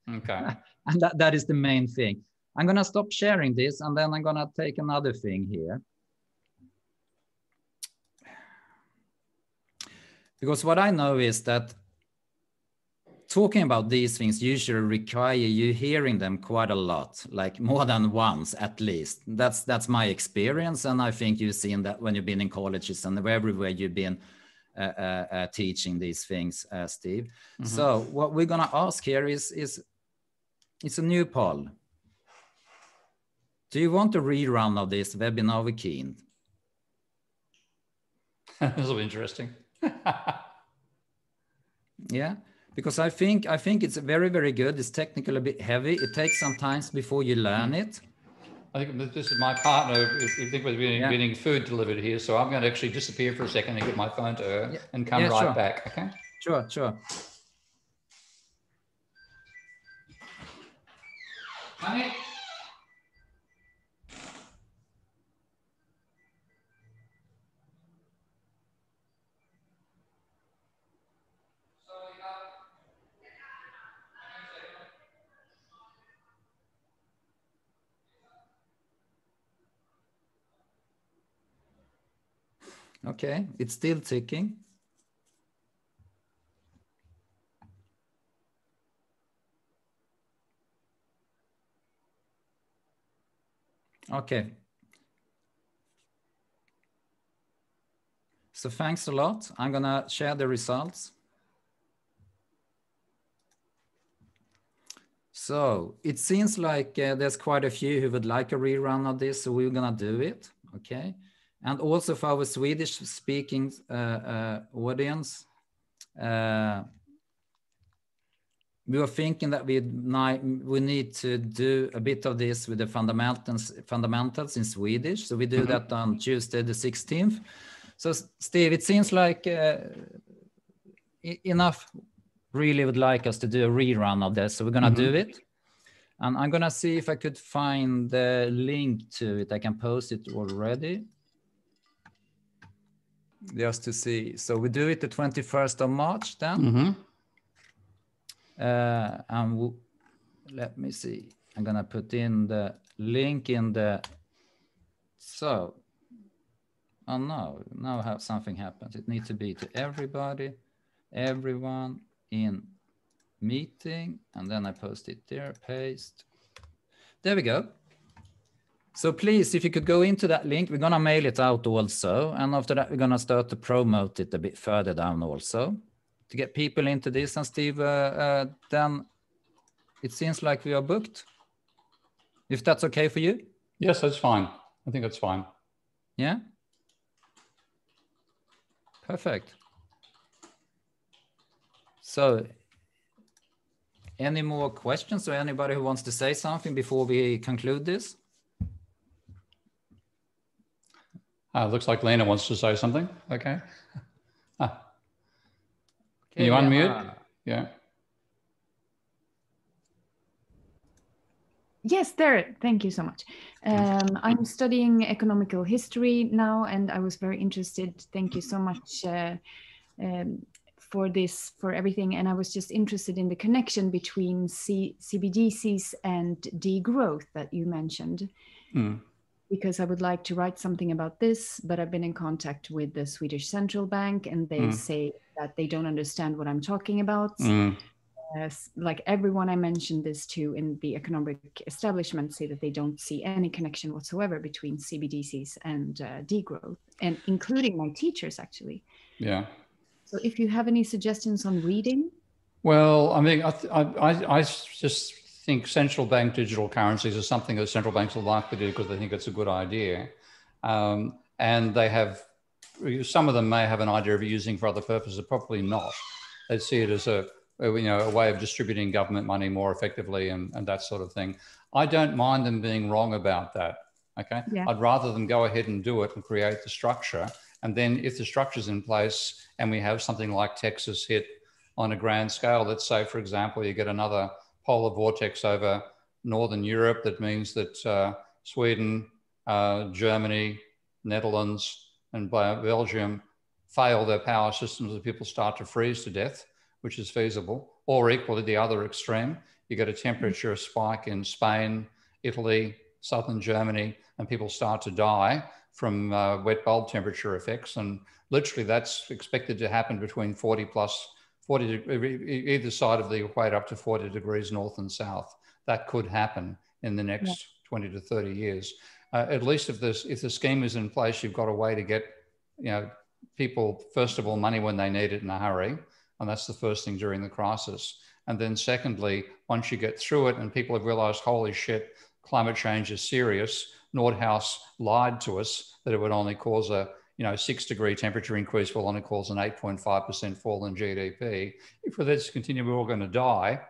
Okay. And that is the main thing. I'm going to stop sharing this, and then I'm going to take another thing here. Because what I know is that talking about these things usually require you hearing them quite a lot, like more than once at least. That's my experience, and I think you've seen that when you've been in colleges and everywhere you've been teaching these things, Steve. Mm-hmm. So what we're going to ask here is it's a new poll. Do you want a rerun of this webinar with Keen? This will be interesting. Yeah, because I think it's very, very good. It's technically a bit heavy. It takes some time before you learn it. I think this is my partner. I think we're getting food delivered here, so I'm going to actually disappear for a second and get my phone to her and come right back. Okay. Sure. Honey. Okay, it's still ticking. Okay. So thanks a lot. I'm gonna share the results. So it seems like there's quite a few who would like a rerun of this, so we're gonna do it, okay? And also for our Swedish speaking audience, we were thinking that we need to do a bit of this with the fundamentals in Swedish. So we do that on Tuesday the 16th. So Steve, it seems like enough really would like us to do a rerun of this. So we're gonna do it. And I'm gonna see if I could find the link to it. I can post it already. Just to see. So we do it the 21st of March then. And let me see. I'm gonna put in the link in the, so, oh no, now something happens. It needs to be to everybody, everyone in meeting, and then I post it there, paste. There we go. So please, if you could go into that link, we're gonna mail it out also. And after that, we're gonna start to promote it a bit further down also to get people into this. And Steve, then it seems like we are booked. If that's okay for you? Yes, that's fine. I think that's fine. Yeah? Perfect. So any more questions or anybody who wants to say something before we conclude this? Looks like Lena wants to say something. Okay. Can you Lena. unmute? Yeah. Yes, there. Thank you so much. I'm studying economical history now, and I was very interested. Thank you so much for this, for everything. And I was just interested in the connection between CBDCs and degrowth that you mentioned. Because I would like to write something about this, but I've been in contact with the Swedish Central Bank, and they say that they don't understand what I'm talking about. Like everyone I mentioned this to in the economic establishment say that they don't see any connection whatsoever between CBDCs and degrowth, and including my teachers actually. Yeah. So if you have any suggestions on reading? Well, I mean, I just think central bank digital currencies are something that central banks are likely to do because they think it's a good idea. And they have, some of them may have an idea of using for other purposes, probably not. They see it as a way of distributing government money more effectively and that sort of thing. I don't mind them being wrong about that, okay? Yeah. I'd rather them go ahead and do it and create the structure. And then if the structure's in place and we have something like Texas hit on a grand scale, let's say, for example, you get another polar vortex over Northern Europe, that means that Sweden, Germany, Netherlands, and Belgium fail their power systems and people start to freeze to death, which is feasible. Or equally the other extreme, you get a temperature spike in Spain, Italy, southern Germany, and people start to die from wet bulb temperature effects. And literally that's expected to happen between 40 either side of the equator up to 40 degrees north and south. That could happen in the next 20 to 30 years. At least if the scheme is in place, you've got a way to get people, first of all, money when they need it in a hurry. And that's the first thing during the crisis. And then secondly, once you get through it and people have realized, holy shit, climate change is serious. Nordhaus lied to us that it would only cause a 6-degree temperature increase will only cause an 8.5% fall in GDP. If we're there to continue, we're all going to die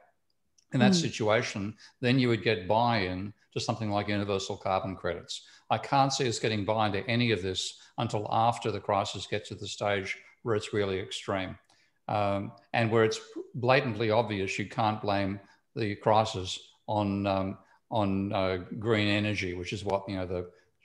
in that situation, then you would get buy-in to something like universal carbon credits. I can't see us getting buy-in to any of this until after the crisis gets to the stage where it's really extreme. And where it's blatantly obvious, you can't blame the crisis on green energy, which is what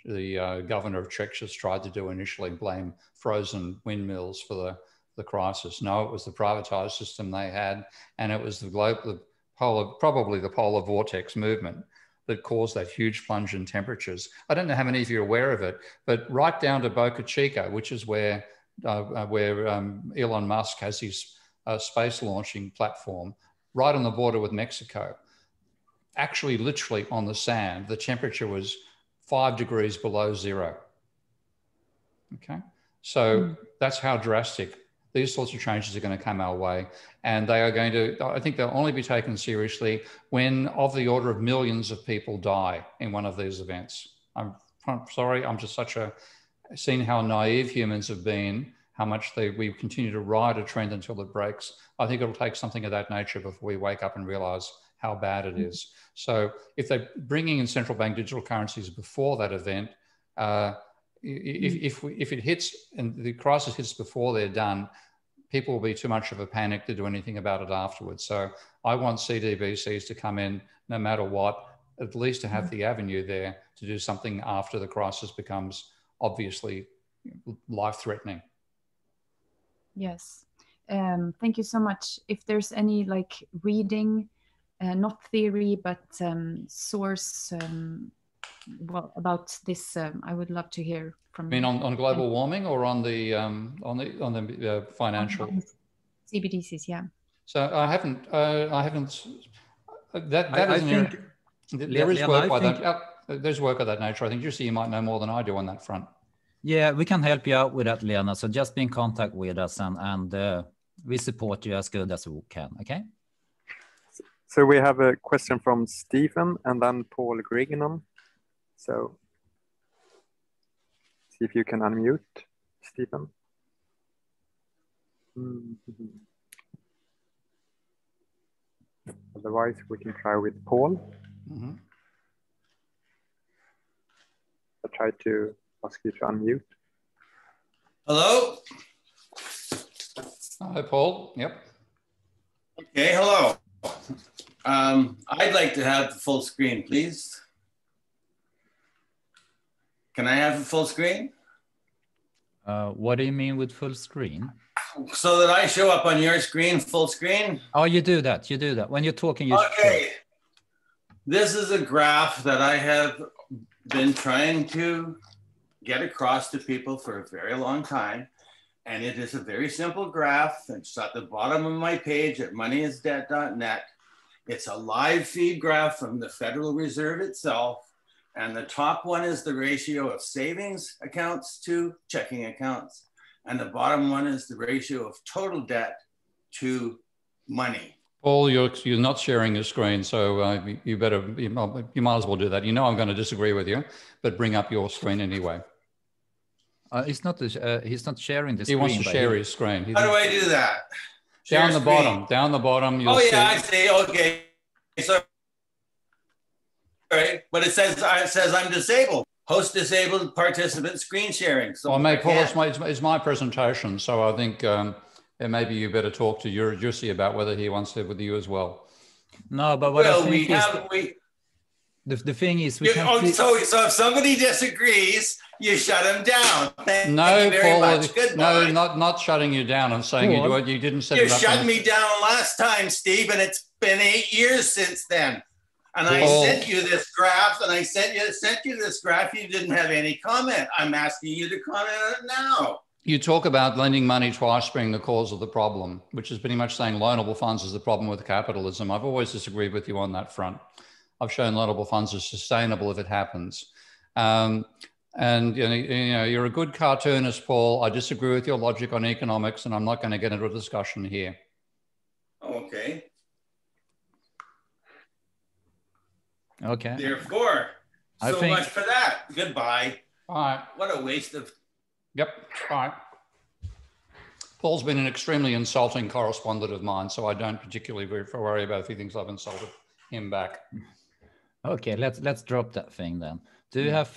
the governor of Czechia tried to do initially, blame frozen windmills for the crisis. No, it was the privatized system they had, and it was probably the polar vortex movement that caused that huge plunge in temperatures. I don't know how many of you are aware of it, but right down to Boca Chica, which is where Elon Musk has his space launching platform, right on the border with Mexico, actually literally on the sand, the temperature was 5 degrees below zero. Okay, so that's how drastic these sorts of changes are going to come our way. And they are going to, I think they'll only be taken seriously when of the order of millions of people die in one of these events. I'm sorry, I'm just seeing how naive humans have been, how much we continue to ride a trend until it breaks. I think it'll take something of that nature before we wake up and realize how bad it is. So if they're bringing in central bank digital currencies before that event, if it hits and the crisis hits before they're done, people will be too much of a panic to do anything about it afterwards. So I want CDBCs to come in no matter what, at least to have the avenue there to do something after the crisis becomes obviously life-threatening. Yes. Thank you so much. If there's any like reading, not theory, but source, well, about this, I would love to hear from you. I mean, on global warming or on the financial CBDCs? Yeah. So I haven't. There is work by that. There's work of that nature. I think you might know more than I do on that front. Yeah, we can help you out with that, Lena. So just be in contact with us, and we support you as good as we can. Okay. So we have a question from Stephen and then Paul Grignon. So see if you can unmute, Stephen. Otherwise, we can try with Paul. I'll try to ask you to unmute. Hello? Hi, Paul. Yep. Okay, hello. I'd like to have the full screen, please. Can I have a full screen? What do you mean with full screen? So that I show up on your screen, full screen? Oh, you do that. You do that. When you're talking, you Okay. This is a graph that I have been trying to get across to people for a very long time. And it is a very simple graph. It's at the bottom of my page at moneyisdebt.net. It's a live feed graph from the Federal Reserve itself. And the top one is the ratio of savings accounts to checking accounts. And the bottom one is the ratio of total debt to money. Paul, you're not sharing your screen, so you might as well do that. You know I'm going to disagree with you, but bring up your screen anyway. He's not sharing the screen. He wants to share his screen. How do I do that? Down the bottom. Down the bottom. Oh yeah, I see. Okay. So, right, but it says I'm disabled. Host disabled participant screen sharing. So Paul, it's my presentation, so I think maybe you better talk to Jussi about whether he wants to with you as well. No, but what I think the thing is we can't. So if somebody disagrees, you shut him down. Thank you very much. No, not shutting you down. I'm saying you didn't set it up. You shut me down last time, Steve, and it's been 8 years since then. And I sent you this graph, and I sent you this graph. You didn't have any comment. I'm asking you to comment on it now. You talk about lending money twice being the cause of the problem, which is pretty much saying loanable funds is the problem with capitalism. I've always disagreed with you on that front. I've shown loanable funds are sustainable if it happens. And you're a good cartoonist, Paul. I disagree with your logic on economics, and I'm not going to get into a discussion here. Okay. Okay. Therefore, so much for that. Goodbye. All right. What a waste of. Yep. All right. Paul's been an extremely insulting correspondent of mine, so I don't particularly worry about if he thinks I've insulted him back. Okay, let's drop that thing then. Do you have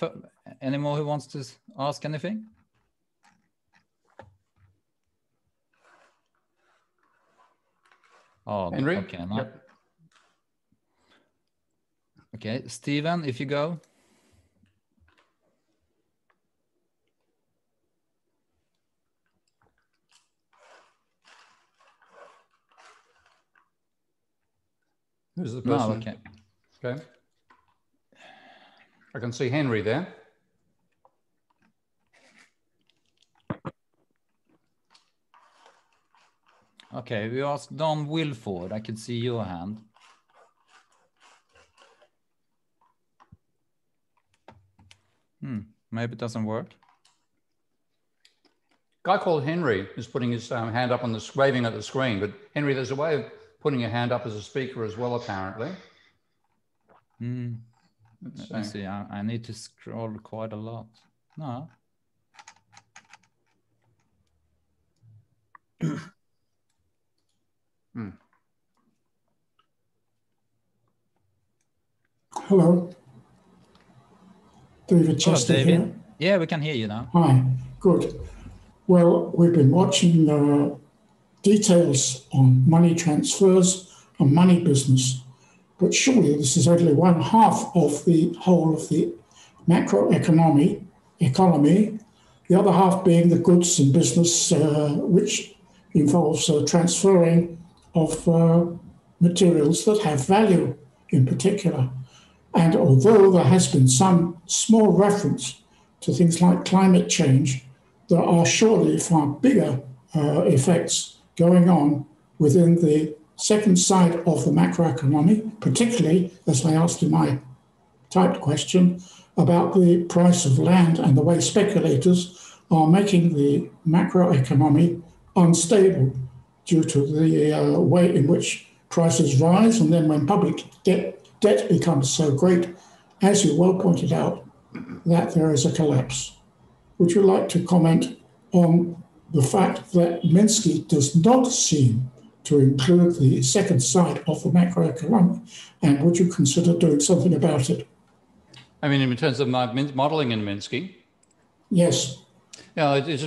any more who wants to ask anything? Oh, Henry? Okay. No. Yep. Okay, Stephen, if you go. Who's the person? No, okay. Okay. I can see Henry there. Okay, we asked Don Wilford. I can see your hand. Maybe it doesn't work. Guy called Henry is putting his hand up on the, waving at the screen, but Henry, there's a way of putting your hand up as a speaker as well, apparently. Let me see. I need to scroll quite a lot. No. Hello. David Chester here. Yeah, we can hear you now. Hi, good. Well, we've been watching details on money transfers and money business, but surely this is only one half of the whole of the macroeconomy, the other half being the goods and business, which involves transferring of materials that have value in particular. And although there has been some small reference to things like climate change, there are surely far bigger effects going on within the second side of the macroeconomy, particularly, as I asked in my typed question, about the price of land and the way speculators are making the macroeconomy unstable due to the way in which prices rise, and then when public debt becomes so great, as you well pointed out, that there is a collapse. Would you like to comment on the fact that Minsky does not seem to include the second side of the macroeconomy, and would you consider doing something about it? I mean, in terms of my modeling in Minsky? Yes. Yeah, it's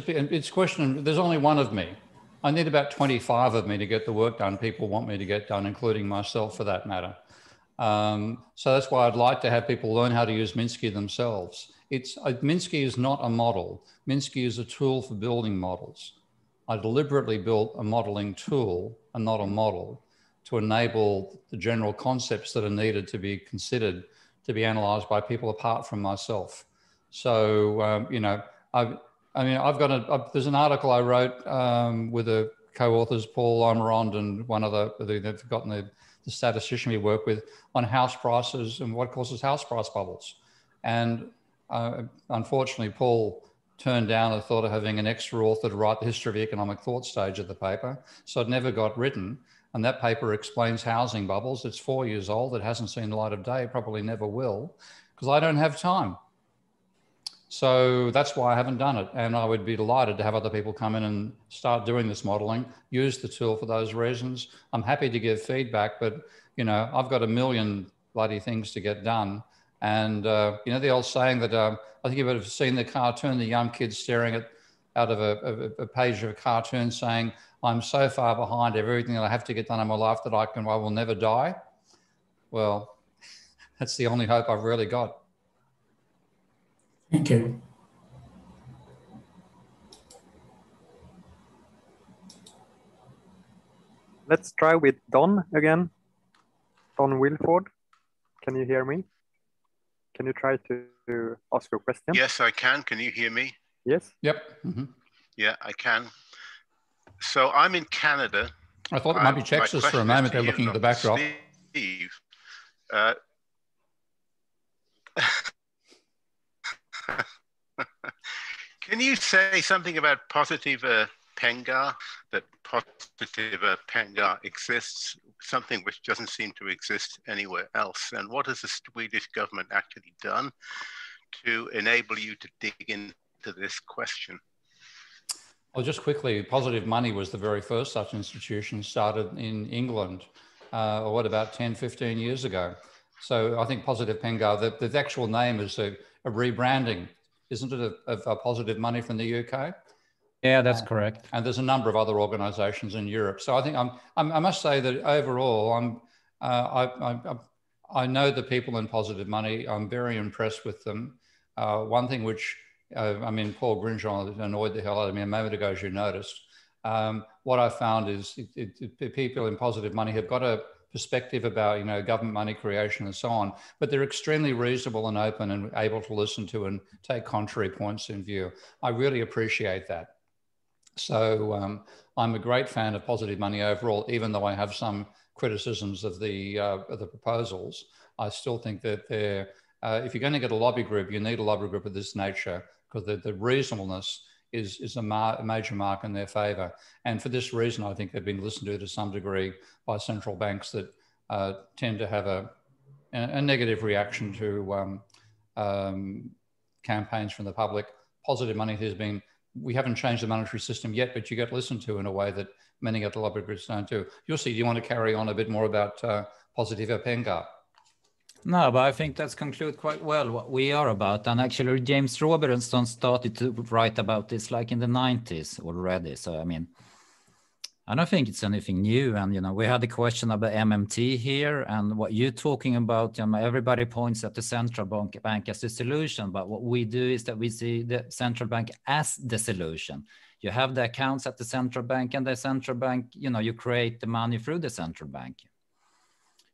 a question, there's only one of me. I need about 25 of me to get the work done people want me to get done, including myself for that matter. So that's why I'd like to have people learn how to use Minsky themselves. Minsky is not a model. Minsky is a tool for building models. I deliberately built a modeling tool and not a model to enable the general concepts that are needed to be considered to be analyzed by people apart from myself. So, you know, there's an article I wrote with the co-authors, Paul Omerond and one other, they've forgotten the statistician we work with, on house prices and what causes house price bubbles. And unfortunately, Paul turned down the thought of having an extra author to write the history of the economic thought stage of the paper. So it never got written. And that paper explains housing bubbles. It's 4 years old. It hasn't seen the light of day. It probably never will, because I don't have time. So that's why I haven't done it. And I would be delighted to have other people come in and start doing this modeling, use the tool for those reasons. I'm happy to give feedback, but you know, I've got a million bloody things to get done. And you know, the old saying that I think you would have seen the cartoon, the young kids staring out of a page of a cartoon saying, I'm so far behind everything that I have to get done in my life that I will never die. Well, that's the only hope I've really got. Thank you. Let's try with Don again. Don Wilford, can you hear me? Can you try to ask your question? Yes, I can. Can you hear me? Yes. Yep. Mm-hmm. Yeah, I can. So I'm in Canada. I thought it might be Texas for a moment. They're looking at the backdrop. Steve, can you say something about Positiva Pengar, that Positiva Pengar exists, something which doesn't seem to exist anywhere else? And what has the Swedish government actually done to enable you to dig into this question? Well, just quickly, Positive Money was the very first such institution, started in England, about 10, 15 years ago. So I think Positiva Pengar, the actual name is a rebranding, isn't it, of Positive Money from the UK? Yeah, that's correct. And there's a number of other organisations in Europe. So I think I must say that overall, I know the people in Positive Money. I'm very impressed with them. One thing which Paul Grinjon annoyed the hell out of me a moment ago, as you noticed. What I found is people in Positive Money have got perspective about, you know, government money creation and so on, but they're extremely reasonable and open and able to listen to and take contrary points in view. I really appreciate that. So I'm a great fan of positive money overall, even though I have some criticisms of the proposals. I still think that they're, if you're going to get a lobby group, you need a lobby group of this nature, because the reasonableness is a major mark in their favour. And for this reason, I think they've been listened to some degree by central banks that tend to have a negative reaction to campaigns from the public. Positive money has been, we haven't changed the monetary system yet, but you get listened to in a way that many other lobby groups don't do. Jussi, do you want to carry on a bit more about Positiva Pengar? No, but I think that's conclude quite well what we are about. And actually, James Robertson started to write about this like in the 90s already. So, I mean, I don't think it's anything new. And, you know, we had a question about MMT here, and what you're talking about, you know, everybody points at the central bank as the solution. But what we do is that we see the central bank as the solution. You have the accounts at the central bank, and the central bank, you know, you create the money through the central bank.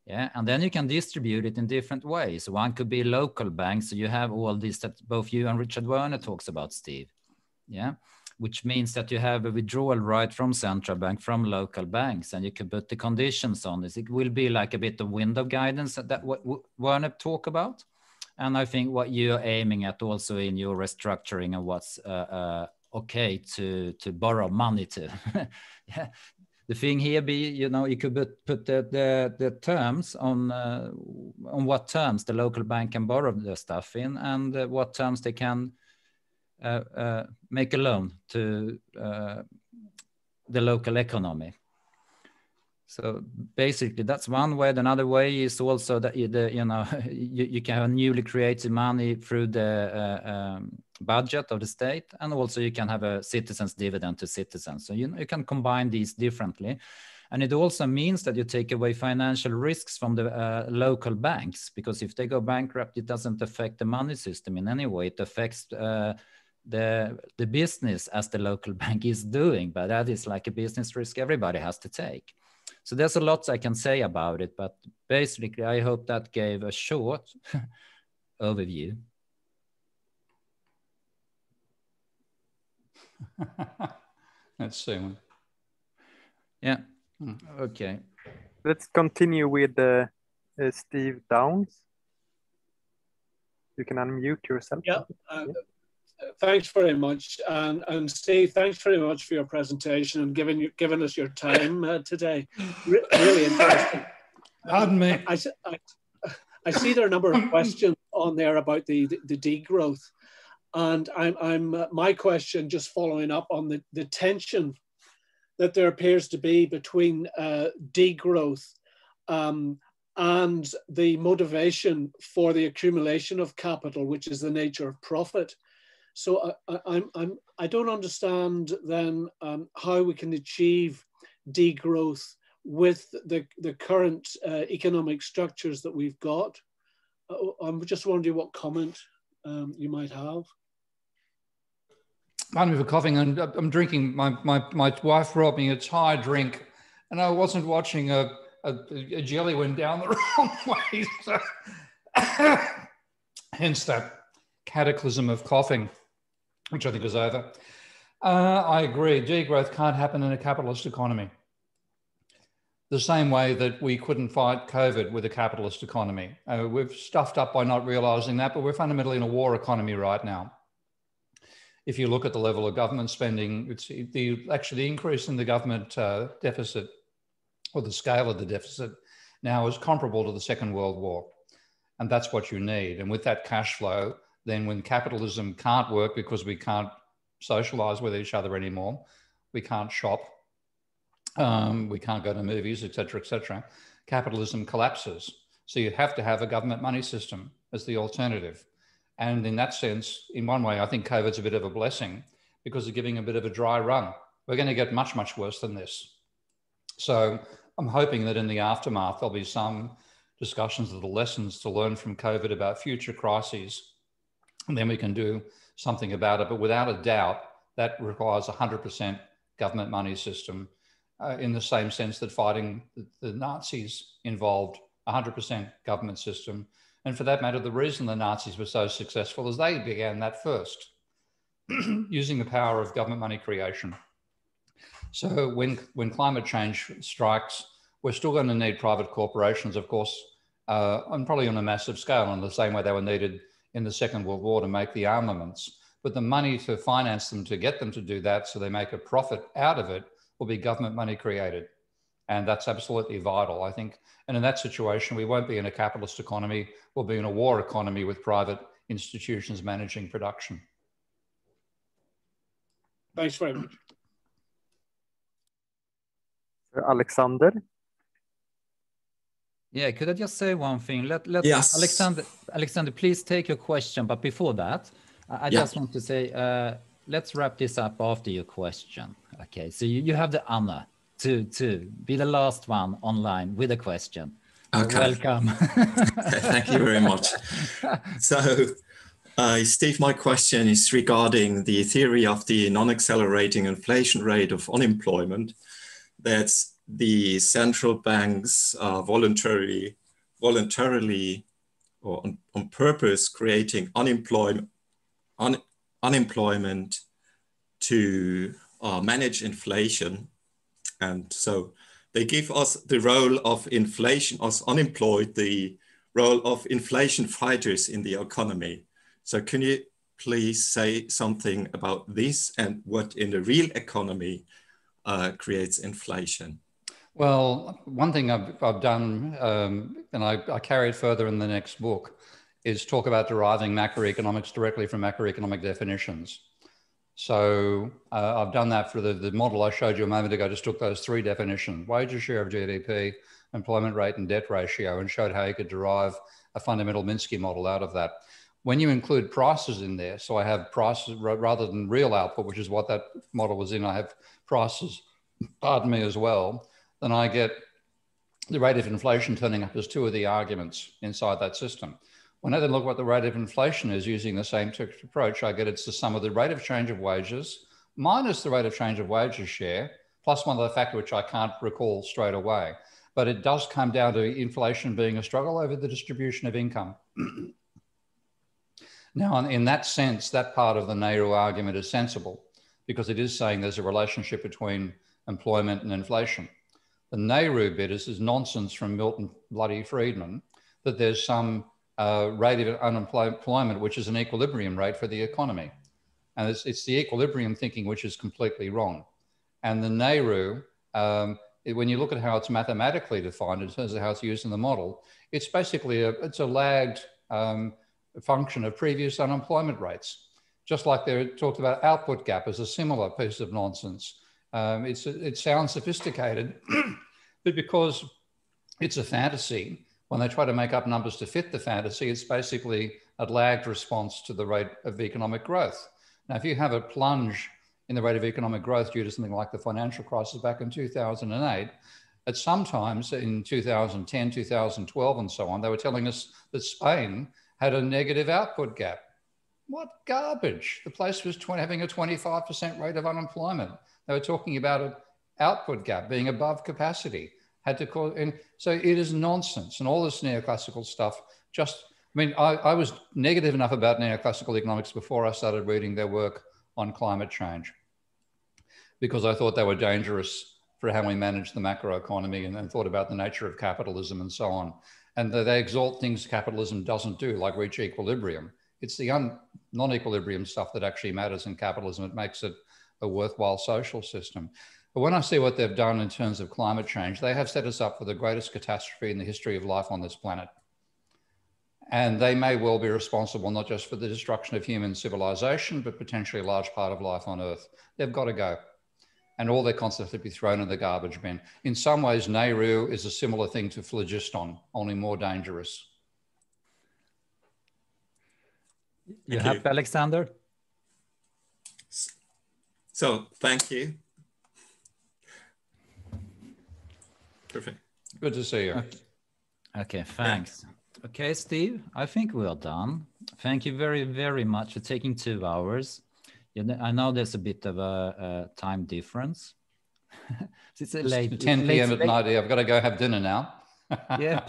Yeah, and then you can distribute it in different ways. One could be local banks. So you have all this that both you and Richard Werner talks about, Steve. Yeah, which means that you have a withdrawal right from central bank, from local banks, and you can put the conditions on this. It will be like a bit of window guidance that what Werner talk about. And I think what you're aiming at also in your restructuring and what's okay to borrow money to. Yeah. The thing here be, you know, you could put the terms on what terms the local bank can borrow the stuff in, and what terms they can make a loan to the local economy. So basically, that's one way. Another way is also that you can have newly created money through the budget of the state, and also you can have a citizen's dividend to citizens. So you can combine these differently, and it also means that you take away financial risks from the local banks, because if they go bankrupt, it doesn't affect the money system in any way. It affects the business as the local bank is doing, but that is like a business risk everybody has to take. So there's a lot I can say about it, but basically I hope that gave a short overview. Let's see. Yeah. Okay. Let's continue with Steve Downs. You can unmute yourself. Yeah. Thanks very much, and Steve, thanks very much for your presentation and giving us your time today. Really interesting. Pardon me. I see there are a number of questions on there about the degrowth, and my question, just following up on the tension that there appears to be between degrowth and the motivation for the accumulation of capital, which is the nature of profit. So I don't understand then how we can achieve degrowth with the current economic structures that we've got. I'm just wondering what comment you might have. Pardon me for coughing, and I'm drinking. My wife brought me a Thai drink, and I wasn't watching a jelly went down the wrong way. So hence that cataclysm of coughing, which I think is over. I agree, degrowth can't happen in a capitalist economy. The same way that we couldn't fight COVID with a capitalist economy. We've stuffed up by not realizing that, but we're fundamentally in a war economy right now. If you look at the level of government spending, it's actually the increase in the government deficit, or the scale of the deficit now, is comparable to the Second World War. And that's what you need. And with that cash flow, then when capitalism can't work because we can't socialize with each other anymore, we can't shop, we can't go to movies, et cetera, capitalism collapses. So you have to have a government money system as the alternative. And in that sense, in one way, I think COVID's a bit of a blessing because it's giving a bit of a dry run. We're going to get much, much worse than this. So I'm hoping that in the aftermath, there'll be some discussions of the lessons to learn from COVID about future crises. And then we can do something about it. But without a doubt, that requires 100% government money system. in the same sense that fighting the Nazis involved 100% government system. And for that matter, the reason the Nazis were so successful is they began that first, using the power of government money creation. So when climate change strikes, we're still going to need private corporations, of course, and probably on a massive scale, in the same way they were needed in the Second World War to make the armaments. But the money to finance them, to get them to do that so they make a profit out of it, will be government money created. And that's absolutely vital, I think. And in that situation, we won't be in a capitalist economy, we'll be in a war economy with private institutions managing production. Thanks very much. Alexander? Yeah, could I just say one thing? Yes. Alexander, please take your question. But before that, I just want to say, let's wrap this up after your question. Okay, so you have the honor to be the last one online with a question. Okay. Welcome. Okay, thank you very much. So, Steve, my question is regarding the theory of the non-accelerating inflation rate of unemployment. That's the central banks voluntarily or on purpose creating unemployment to manage inflation. And so they give us the role of inflation, us unemployed, the role of inflation fighters in the economy. So can you please say something about this and what in the real economy creates inflation? Well, one thing I've done, and I carry it further in the next book, is talk about deriving macroeconomics directly from macroeconomic definitions. So I've done that for the model I showed you a moment ago, just took those three definitions: wages share of GDP, employment rate, and debt ratio, and showed how you could derive a fundamental Minsky model out of that. When you include prices in there, so I have prices rather than real output, which is what that model was in, I have prices, pardon me, as well, then I get the rate of inflation turning up as two of the arguments inside that system. When I then look at what the rate of inflation is using the same approach, I get it's the sum of the rate of change of wages minus the rate of change of wages share, plus one other factor which I can't recall straight away. But it does come down to inflation being a struggle over the distribution of income. Now, in that sense, that part of the Nehru argument is sensible because it is saying there's a relationship between employment and inflation. The Nehru bit is nonsense from Milton bloody Friedman, that there's some rate of unemployment, which is an equilibrium rate for the economy. And it's the equilibrium thinking which is completely wrong. And the Nehru, when you look at how it's mathematically defined in terms of how it's used in the model, it's basically it's a lagged function of previous unemployment rates. Just like they talked about output gap as a similar piece of nonsense. It sounds sophisticated, but because it's a fantasy, when they try to make up numbers to fit the fantasy, it's basically a lagged response to the rate of economic growth. Now, if you have a plunge in the rate of economic growth due to something like the financial crisis back in 2008, at some times in 2010, 2012, and so on, they were telling us that Spain had a negative output gap. What garbage. The place was having a 25% rate of unemployment. They were talking about an output gap being above capacity. So it is nonsense. And all this neoclassical stuff I was negative enough about neoclassical economics before I started reading their work on climate change, because I thought they were dangerous for how we manage the macroeconomy and then thought about the nature of capitalism and so on. And they exalt things capitalism doesn't do, like reach equilibrium. It's the non-equilibrium stuff that actually matters in capitalism. It makes it a worthwhile social system. But when I see what they've done in terms of climate change, they have set us up for the greatest catastrophe in the history of life on this planet. And they may well be responsible not just for the destruction of human civilization, but potentially a large part of life on Earth. They've got to go. And all their concepts have to be thrown in the garbage bin. In some ways, Nehru is a similar thing to phlogiston, only more dangerous. You happy, Alexander? So, thank you. Perfect. Good to see you. Okay, thanks. Okay, Steve, I think we are done. Thank you very, very much for taking 2 hours. I know there's a bit of a time difference. It's late. 10 p.m. at night. I've got to go have dinner now. Yeah,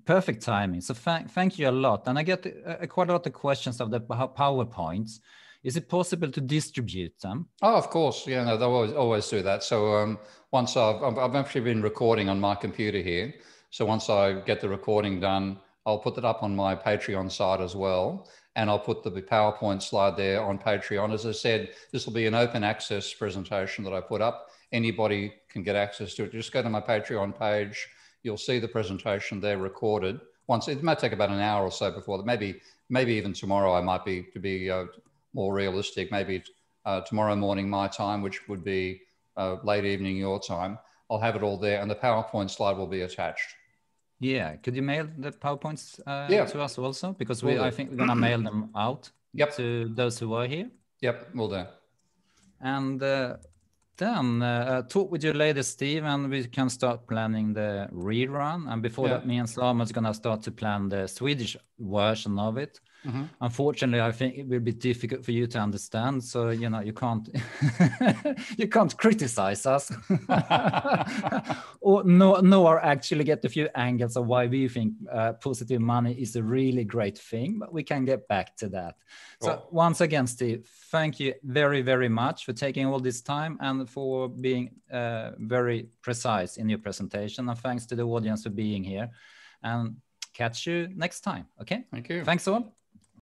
perfect timing. So thank you a lot. And I get quite a lot of questions of the PowerPoints. Is it possible to distribute them? Oh, of course. Yeah, no, they'll always do that. So once I've actually been recording on my computer here. So once I get the recording done, I'll put it up on my Patreon site as well. And I'll put the PowerPoint slide there on Patreon. As I said, this will be an open access presentation that I put up. Anybody can get access to it. Just go to my Patreon page. You'll see the presentation there recorded. Once it might take about an hour or so before that. Maybe even tomorrow I might be, to be more realistic, maybe tomorrow morning my time, which would be late evening your time. I'll have it all there, and the PowerPoint slide will be attached. Yeah, could you mail the PowerPoints to us also? Because I think we're gonna mail them out to those who are here. Yep, we'll do. And then talk with you later, Steve, and we can start planning the rerun. And before that, me and Slama is gonna start to plan the Swedish version of it. Mm-hmm. Unfortunately, I think it will be difficult for you to understand. So, you know, you can't you can't criticize us or nor actually get a few angles of why we think positive money is a really great thing. But we can get back to that. Cool. So once again, Steve, thank you very, very much for taking all this time and for being very precise in your presentation. And thanks to the audience for being here. And catch you next time. Okay. Thank you. Thanks all.